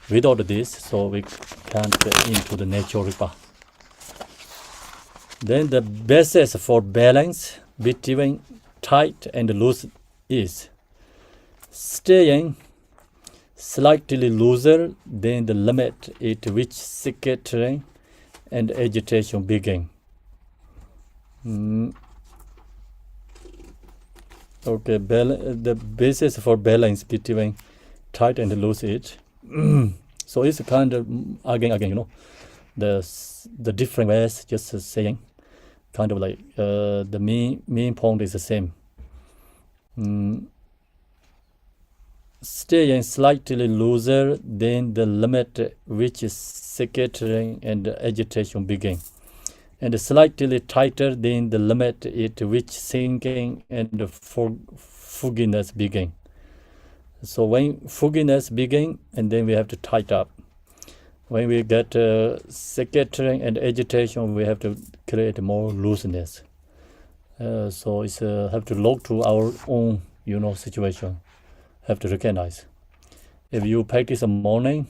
Without this, so we can't get into the natural path. Then the basis for balance between tight and loose is staying slightly looser than the limit at which scattering and agitation begin. Okay, the basis for balance between tight and loose is so it's kind of again, the different ways, just saying, kind of like the main point is the same. Staying slightly looser than the limit which is scattering and agitation begin, and slightly tighter than the limit at which sinking and fogginess begin. So when fogginess begin, and then we have to tighten up. When we get scattering and agitation, we have to create more looseness. So it's have to look to our own, situation. Have to recognize. If you practice in the morning,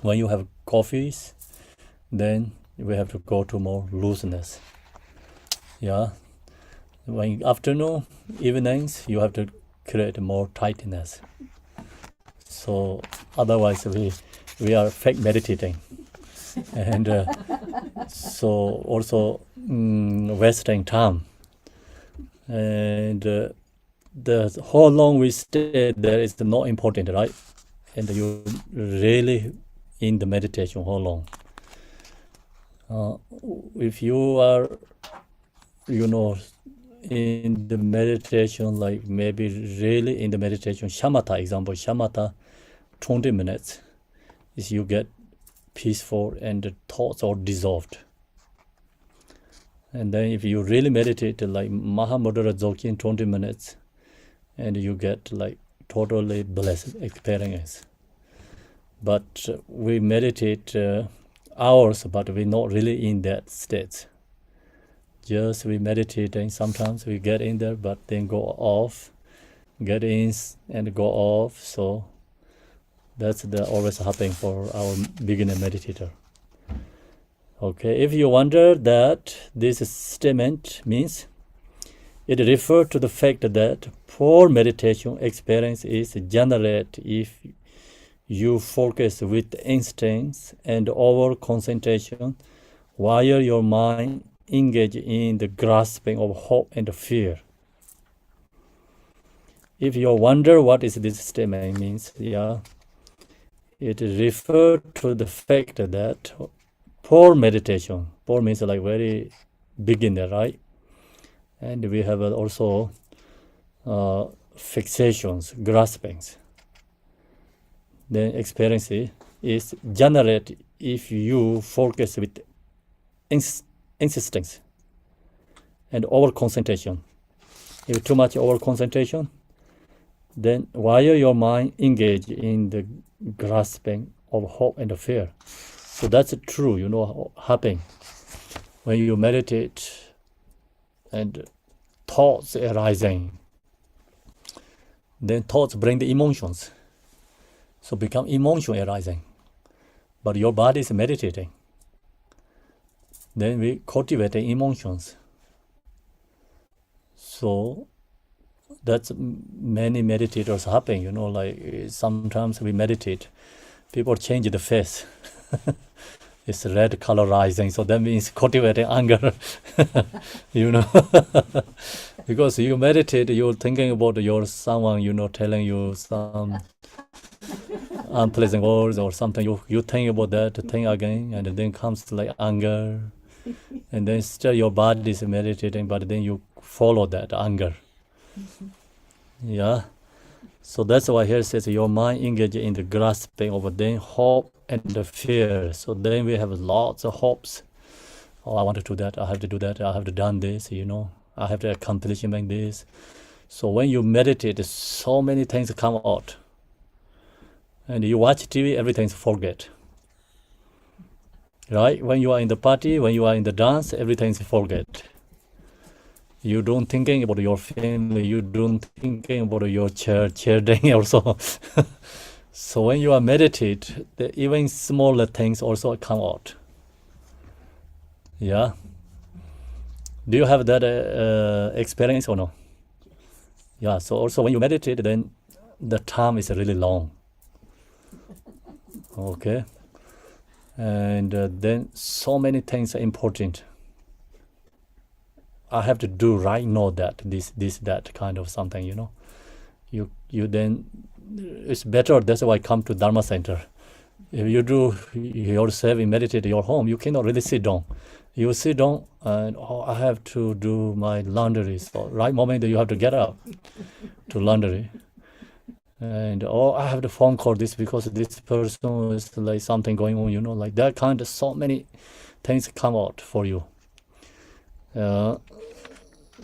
when you have coffees, then we have to go to more looseness. Yeah. When afternoon, evenings, you have to create more tightness. So otherwise we are fake meditating. And so also wasting time. And how long we stay there is not important, right? And you really in the meditation, how long? If you are, in the meditation, like maybe really in the meditation, shamatha example, shamatha 20 minutes, is you get peaceful and the thoughts are dissolved. And then if you really meditate like Mahamudra Dzogchen 20 minutes, and you get like totally blessed experience. But we meditate hours, but we're not really in that state. Just we meditating, sometimes we get in there, but then go off, get in and go off. So that's always happening for our beginner meditator. Okay, if you wonder that this statement means, it refers to the fact that poor meditation experience is generated if you focus with instincts and over concentration while your mind engage in the grasping of hope and fear. If you wonder what is this statement means, it refers to the fact that poor meditation, poor means like very beginner, right? And we have also fixations, graspings. The experience is generated if you focus with insistence and over concentration. If too much over concentration, then while your mind engage in the grasping of hope and fear. So that's true, happening when you meditate and thoughts arising. Then thoughts bring the emotions. So become emotion arising. But your body is meditating. Then we cultivate the emotions. So that's many meditators happen, like sometimes we meditate, people change the face. It's red colorizing, so that means cultivating anger. Because you meditate, you're thinking about your someone, telling you some unpleasant words or something. You think about that thing again, and then comes like anger, and then still your body is meditating, but then you follow that anger. Yeah. So that's why here it says your mind engage in the grasping of then hope and the fear. So then we have lots of hopes. Oh, I want to do that. I have to do that. I have to done this. I have to accomplish this. So when you meditate, so many things come out. And you watch TV, everything's forget. Right? When you are in the party, when you are in the dance, everything's forget. You don't thinking about your family. You don't thinking about your children also. So when you are meditate, even smaller things also come out. Yeah. Do you have that experience or no? Yeah. So also when you meditate, then the time is really long. Okay. And then so many things are important. I have to do right now that, this, that kind of something, You then, it's better, that's why I come to Dharma Center. If you do yourself, you meditate at your home, you cannot really sit down. You sit down and, I have to do my laundry. So right moment that you have to get up to laundry. And, I have to phone call this because this person is like something going on, like that kind of, so many things come out for you.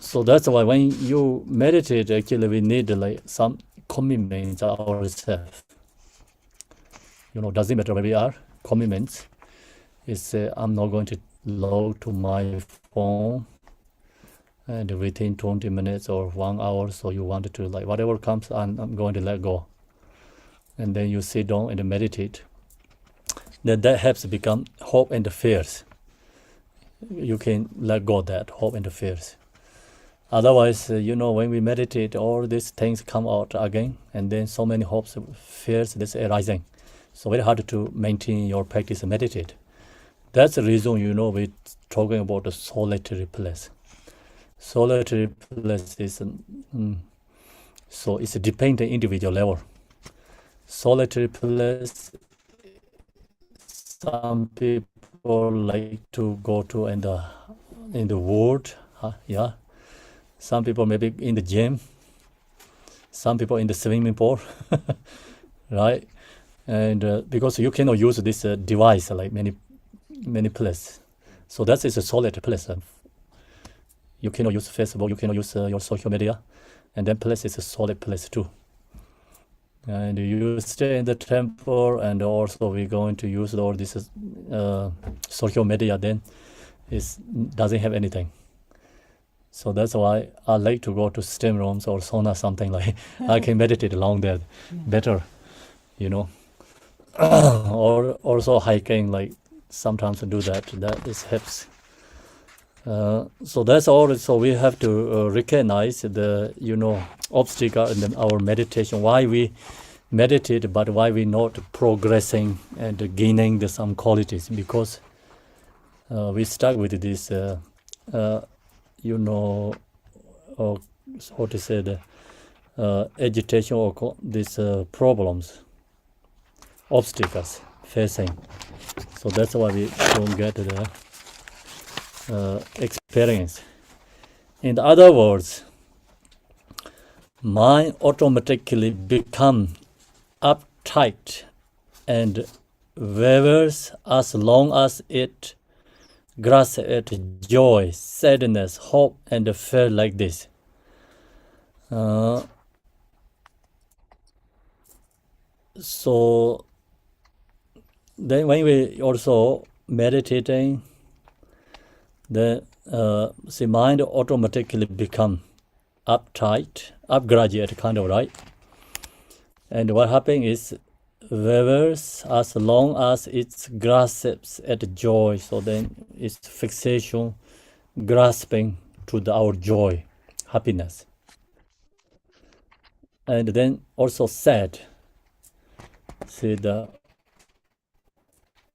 So that's why when you meditate, actually we need like some commitments ourselves. Doesn't matter where we are, commitments. It's I'm not going to log to my phone and within 20 minutes or 1 hour, so you want to like whatever comes, I'm going to let go. And then you sit down and meditate. Then that helps become hope and fears. You can let go that hope and fears. Otherwise, when we meditate, all these things come out again, and then so many hopes, fears, that's arising. So very hard to maintain your practice and meditate. That's the reason, we're talking about a solitary place. Solitary place is, so it's a dependent individual level. Solitary place, some people like to go to in the wood, yeah. Some people maybe in the gym, some people in the swimming pool, right? And because you cannot use this device like many places. So that is a solid place. You cannot use Facebook, you cannot use your social media, and that place is a solid place too. And you stay in the temple, and also we're going to use all this social media, then it doesn't have anything. So that's why I like to go to steam rooms or sauna, something like I can meditate along there better, Or also hiking, like sometimes do that. That is helps. So that's all. So we have to recognize the obstacle in our meditation. Why we meditate, but why we not progressing and gaining some qualities? Because we stuck with this, how to say the agitation or these problems, obstacles facing. So that's why we don't get the experience. In other words, mind automatically become uptight and wavers as long as it grasps at joy, sadness, hope, and fear like this. So then when we also meditating, the mind automatically become uptight, upgraduate kind of, right? And what happens is wavers as long as it grasps at joy. So then it's fixation, grasping to our joy, happiness. And then also sad. See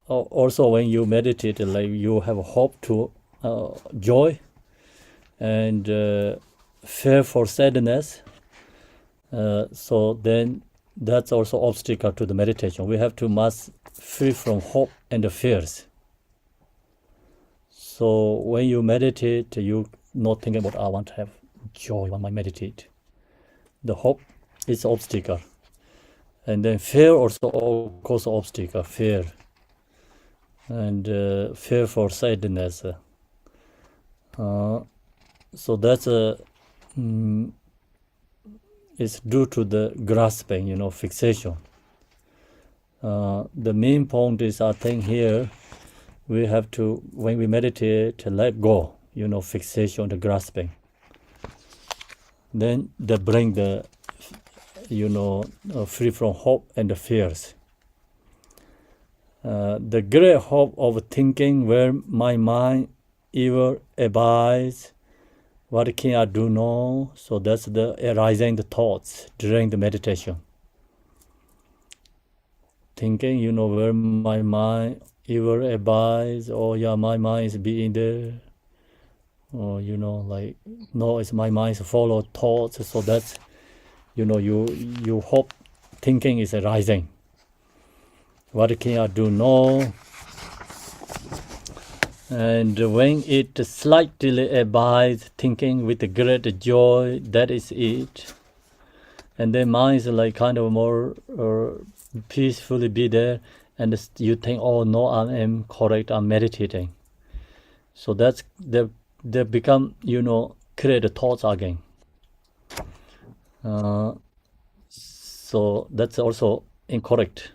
also when you meditate, like you have hope to joy and fear for sadness. So then that's also obstacle to the meditation. We have to must free from hope and fears. So when you meditate, you not thinking about I want to have joy when I meditate. The hope is obstacle. And then fear also of course obstacle, fear. And fear for sadness. So that's is due to the grasping, fixation. The main point is, I think here, we have to, when we meditate, let go, fixation, the grasping. Then they bring the, free from hope and the fears. The great hope of thinking where my mind ever abides, what can I do now? So that's the arising the thoughts during the meditation. Thinking, where my mind ever abides, my mind is being there. Or, like, no, it's my mind's follow thoughts. So that's, you hope thinking is arising. What can I do now? And when it slightly abides, thinking with great joy, that is it. And then mind is like kind of more peacefully be there, and you think, oh no, I am correct, I'm meditating. So that's they become, create thoughts again. So that's also incorrect.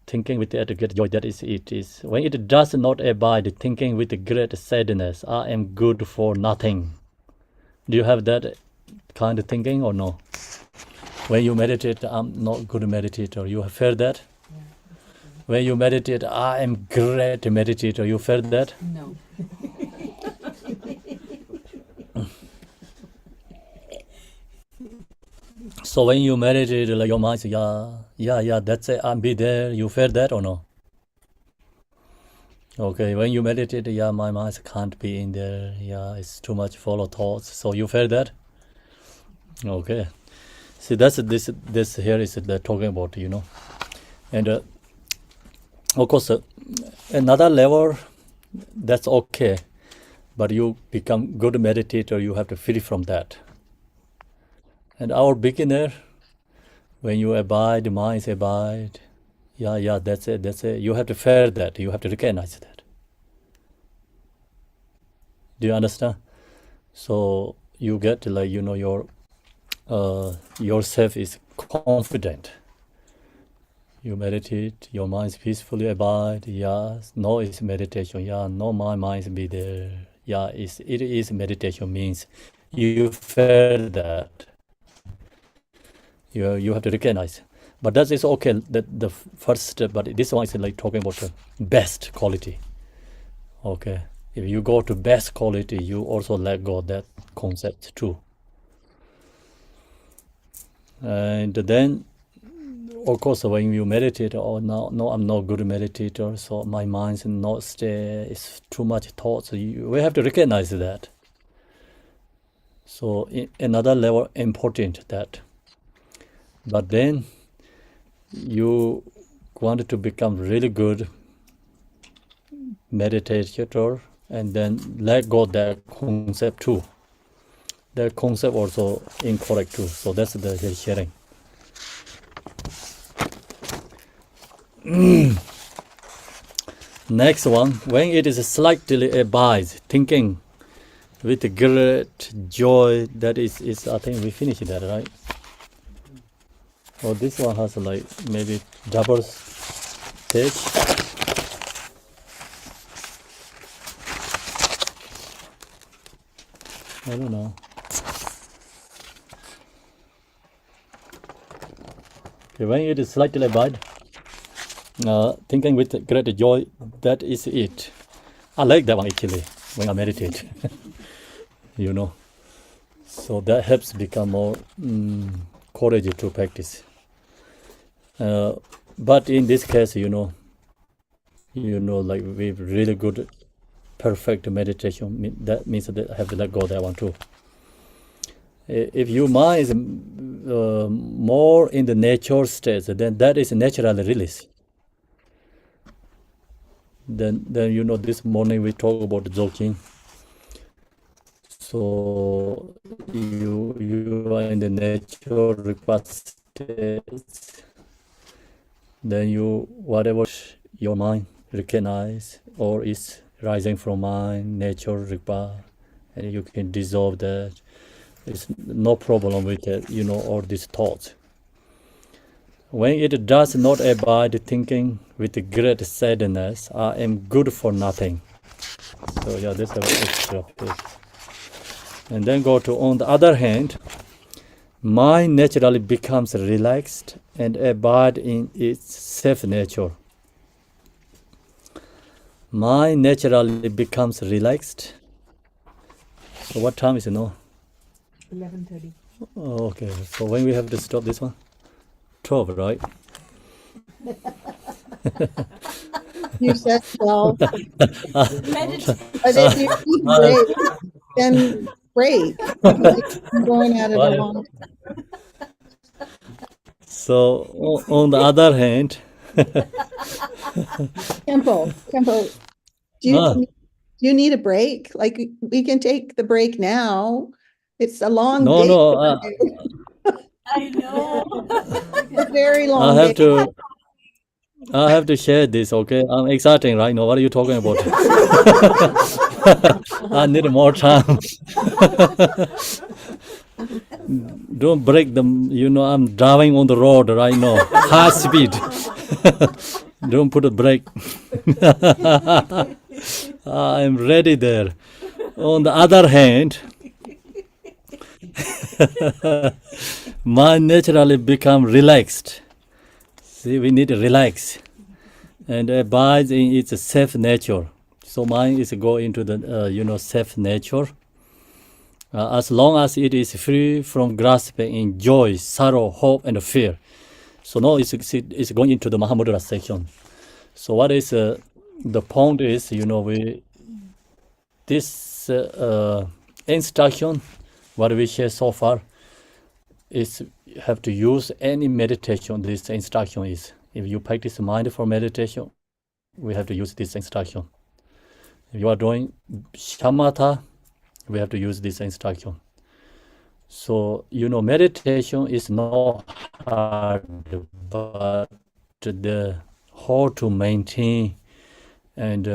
Thinking with great joy, that is it. Is when it does not abide, thinking with great sadness, I am good for nothing. Do you have that kind of thinking or no? When you meditate, I'm not good meditator. You have felt that? Yeah. When you meditate, I am great meditator. You felt that? No. So when you meditate, like your mind says, yeah, that's it, I'll be there. You felt that or no? Okay, when you meditate, my mind can't be in there. Yeah, it's too much follow thoughts. So you felt that? Okay. See, that's this here is the talking about, And of course, another level, that's okay. But you become good meditator, you have to free from that. And our beginner, when you abide, the mind abide. Yeah, that's it. You have to feel that. You have to recognize that. Do you understand? So you get like, your yourself is confident. You meditate, your mind peacefully abide. Yeah, no, it's meditation. Yeah, no, my mind be there. Yeah, it is meditation means you feel that. You have to recognize. But that is okay, the first step, but this one is like talking about the best quality. Okay. If you go to best quality, you also let go of that concept too. And then, of course, when you meditate, oh, no, I'm not good meditator, so my mind's not stay, it's too much thoughts. We have to recognize that. So another level important that. But then you wanted to become really good meditator, and then let go of that concept too. That concept also incorrect too. So that's the sharing. Next one, when it is slightly abides, thinking with great joy, that is I think we finished that, right? Oh, this one has like maybe double page. I don't know. Okay, when it is slightly abide, thinking with great joy, that is it. I like that one actually when I meditate. You know, so that helps become more courage to practice. But in this case, you know, like with really good, perfect meditation, that means that I have to let go of that one too. If your mind is more in the nature state, then that is naturally release. Then you know, this morning we talk about joking. So you are in the nature request states. Then you, whatever your mind recognize or is rising from mind, nature require, and you can dissolve that. It's no problem with it, you know, all these thoughts. When it does not abide thinking with great sadness, I am good for nothing. So yeah, this is extra page. And then go to, on the other hand, mind naturally becomes relaxed and abide in its self-nature. Mind naturally becomes relaxed. So what time is it now? 11:30. Oh, okay, so when we have to stop this one? 12, right? You said 12, but Meditate. if you need break, then break. I'm going at it a long time. So on the other hand, Khenpo, do you need a break? Like, we can take the break now. It's a long no, day. no, I know. It's a very long I day. have to share this, okay? I'm exciting right now. What are you talking about? I need more time. Don't break them. You know, I'm driving on the road right now, high speed. Don't put a brake. I'm ready there. On the other hand, mind naturally become relaxed. See, we need to relax and abide in its self nature. So mind is go into the self nature. As long as it is free from grasping in joy, sorrow, hope, and fear. So now it's going into the Mahamudra section. So what is the point is, you know, this instruction, what we share so far, is you have to use any meditation. This instruction is, if you practice mindful meditation, we have to use this instruction. If you are doing shamatha, we have to use this instruction. So, you know, meditation is not hard, but the how to maintain and,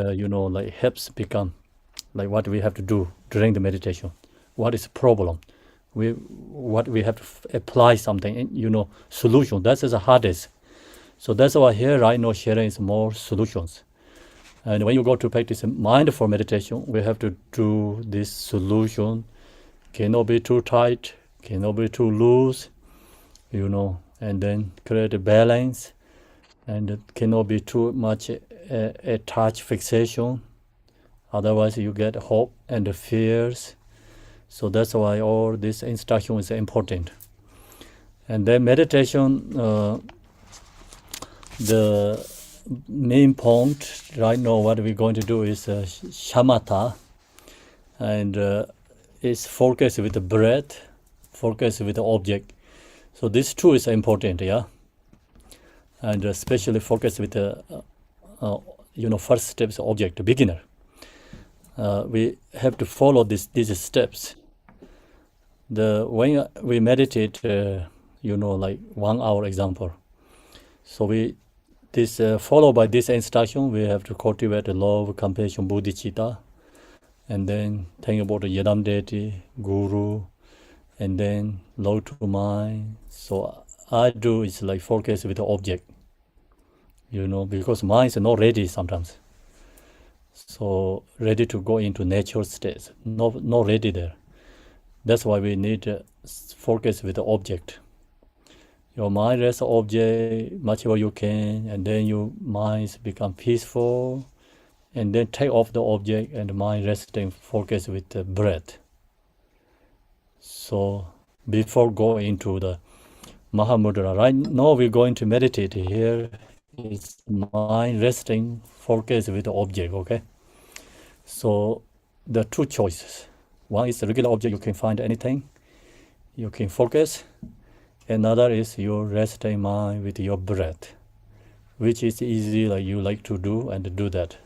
like helps become like what we have to do during the meditation. What is the problem? What we have to apply something, solution. That's the hardest. So that's why here right now sharing is more solutions. And when you go to practice mindful meditation, we have to do this solution. Cannot be too tight, cannot be too loose, and then create a balance, and it cannot be too much attached fixation. Otherwise, you get hope and fears. So that's why all this instruction is important. And then meditation, the main point right now, what we're going to do is shamatha, and it's focus with the breath, focus with the object. So this too is important, yeah. And especially focus with the first steps object, beginner. We have to follow these steps. When we meditate, like 1 hour example. So followed by this instruction, we have to cultivate love, compassion, bodhicitta, and then think about the Yadam deity, guru, and then love to mind. So I do is like focus with the object, because mind is not ready sometimes. So ready to go into natural states, not ready there. That's why we need to focus with the object. Your mind rests on object much more you can, and then your mind become peaceful, and then take off the object and mind resting, focus with the breath. So before going into the Mahamudra, right now we're going to meditate here. It's mind resting, focus with the object, okay? So the two choices. One is a regular object, you can find anything, you can focus. Another is your resting mind with your breath, which is easy, like you like to do, and do that.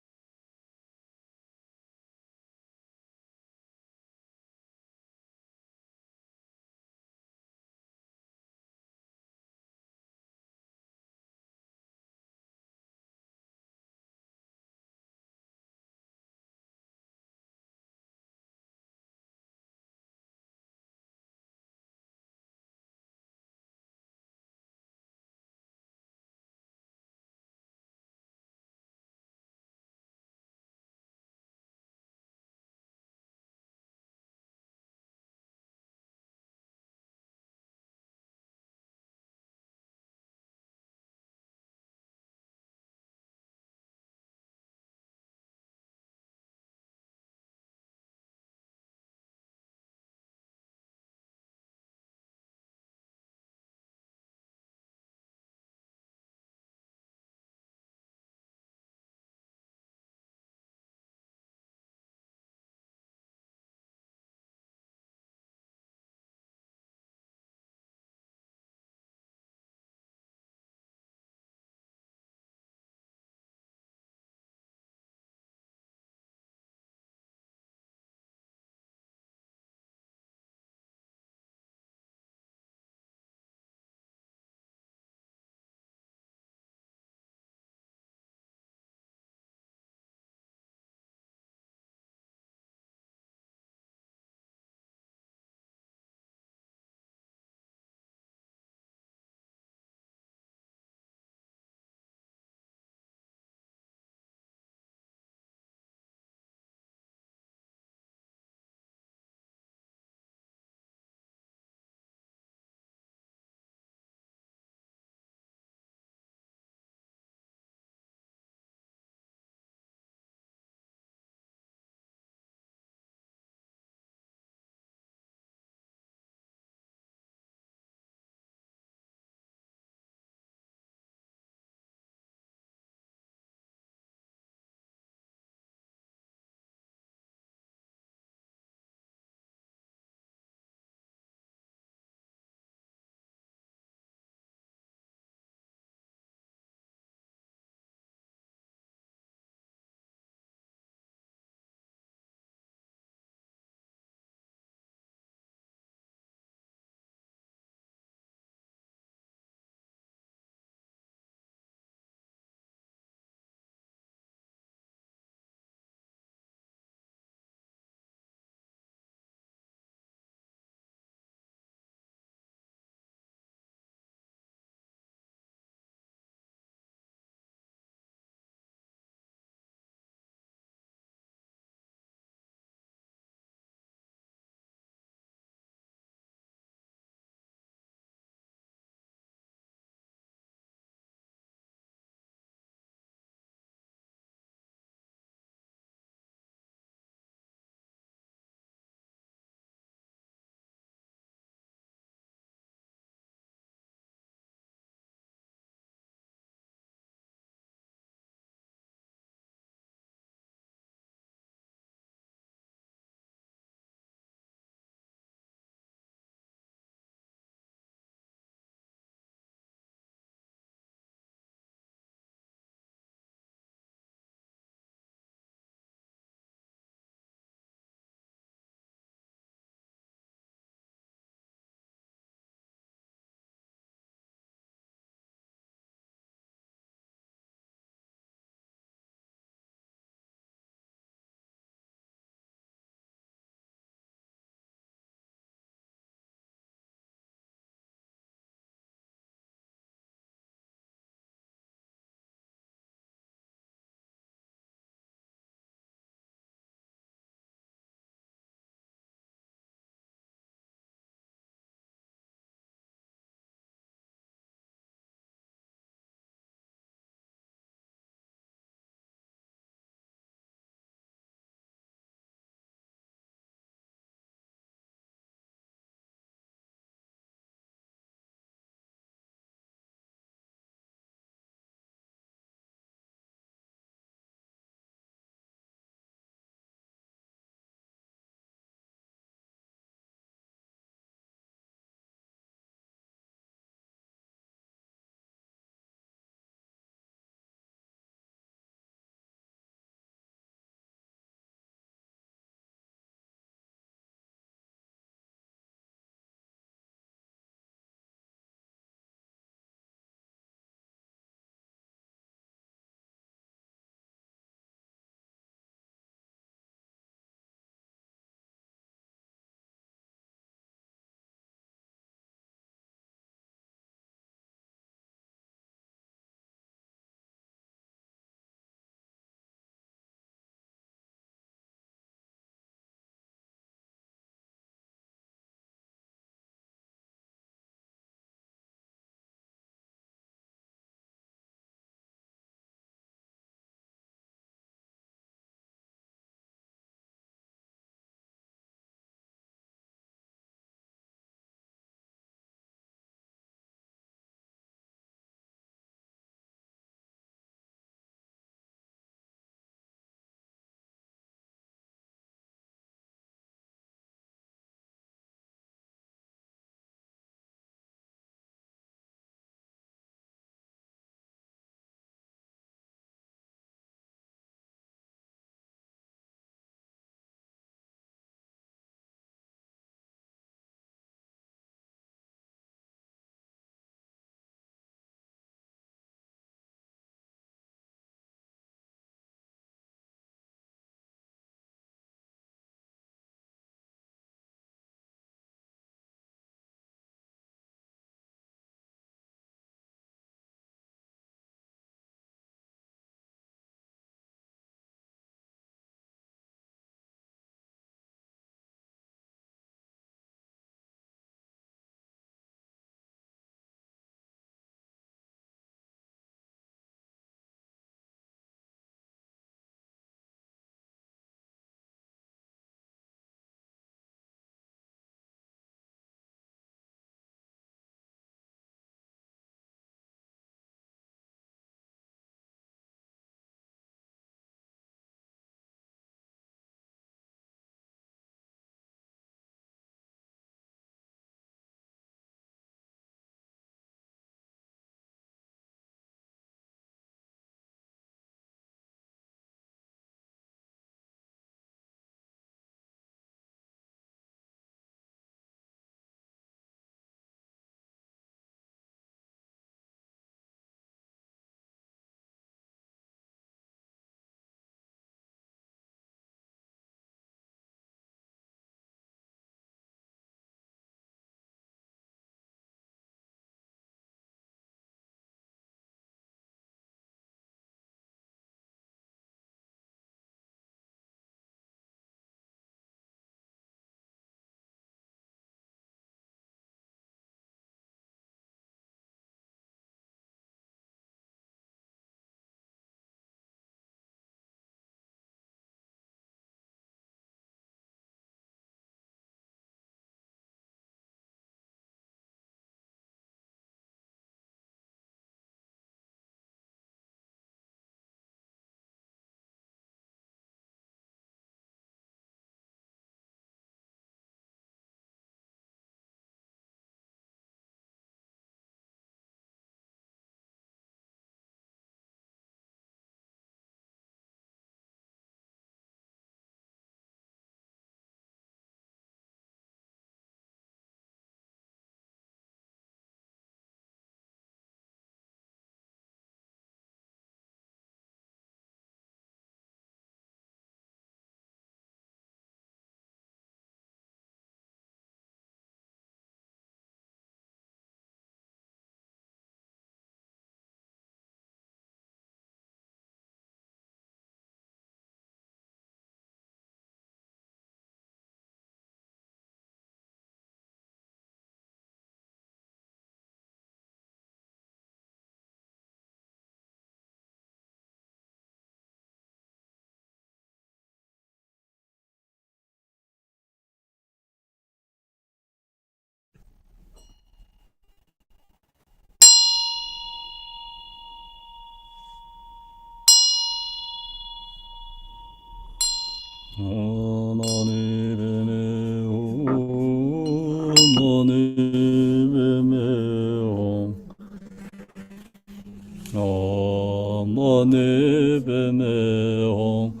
mani padme hum.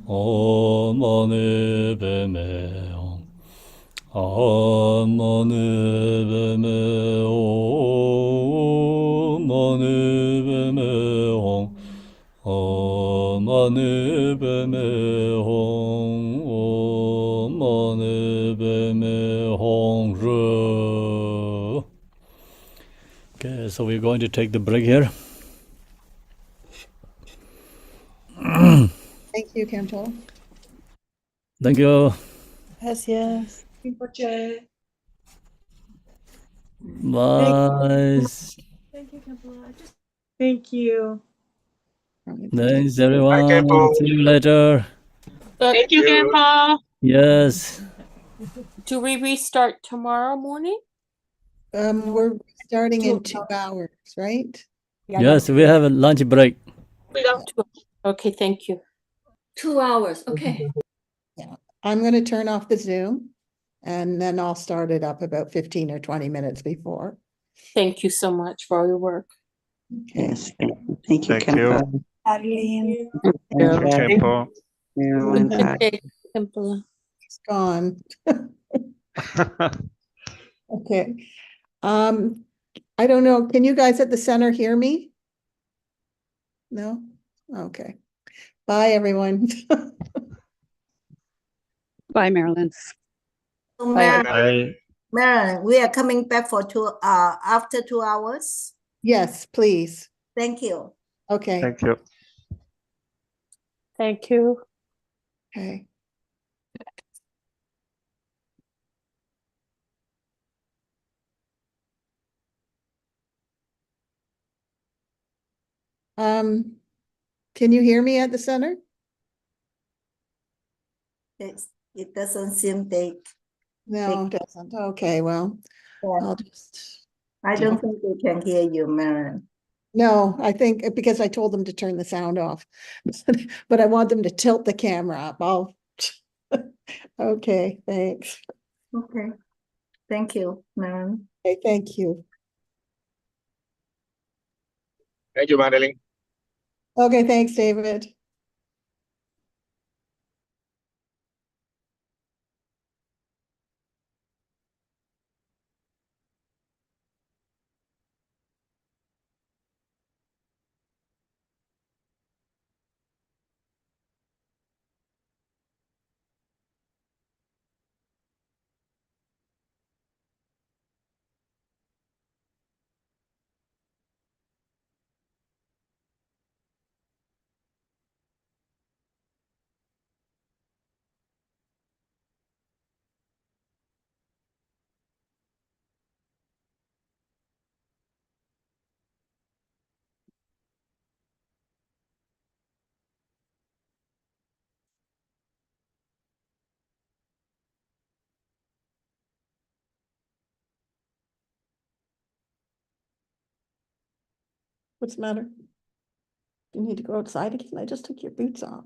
Om mani padme hum. Om mani padme hum. Mani padme hum. Om mani padme hum. Om mani padme hum. Okay, so we're going to take the break here. Thank you, Khenpo. Thank you. Gracias. Rinpoche. Bye. Thank you, Khenpo. I just Thank you. Thanks, everyone. Khenpo. See you later. Thank you, Khenpo. Yes. Do we restart tomorrow morning? We're starting in 2 hours, right? yeah, Yes, we have a lunch break. Okay, thank you. 2 hours. Okay. Yeah. I'm going to turn off the Zoom and then I'll start it up about 15 or 20 minutes before. Thank you so much for all your work. Okay. Yes, thank you, Thank you. Khenpo. Arlene. Thank you, Khenpo. Okay, simple. It's gone. Okay. I don't know. Can you guys at the center hear me? No? Okay. Bye, everyone. Bye, Marilyn. So, Bye. Marilyn, we are coming back for after 2 hours. Yes, please. Thank you. Okay. Thank you. Thank you. Okay. Can you hear me at the center? It doesn't seem they. No, it doesn't. Okay, well, Yeah, I'll just, I don't think they can hear you, Marilyn. no, I think because I told them to turn the sound off, but I want them to tilt the camera up. I'll, okay, thanks. Okay. Thank you, Marilyn. Okay, thank you. Thank you, Madeline. Okay, thanks, David. What's the matter? You need to go outside again? I just took your boots off.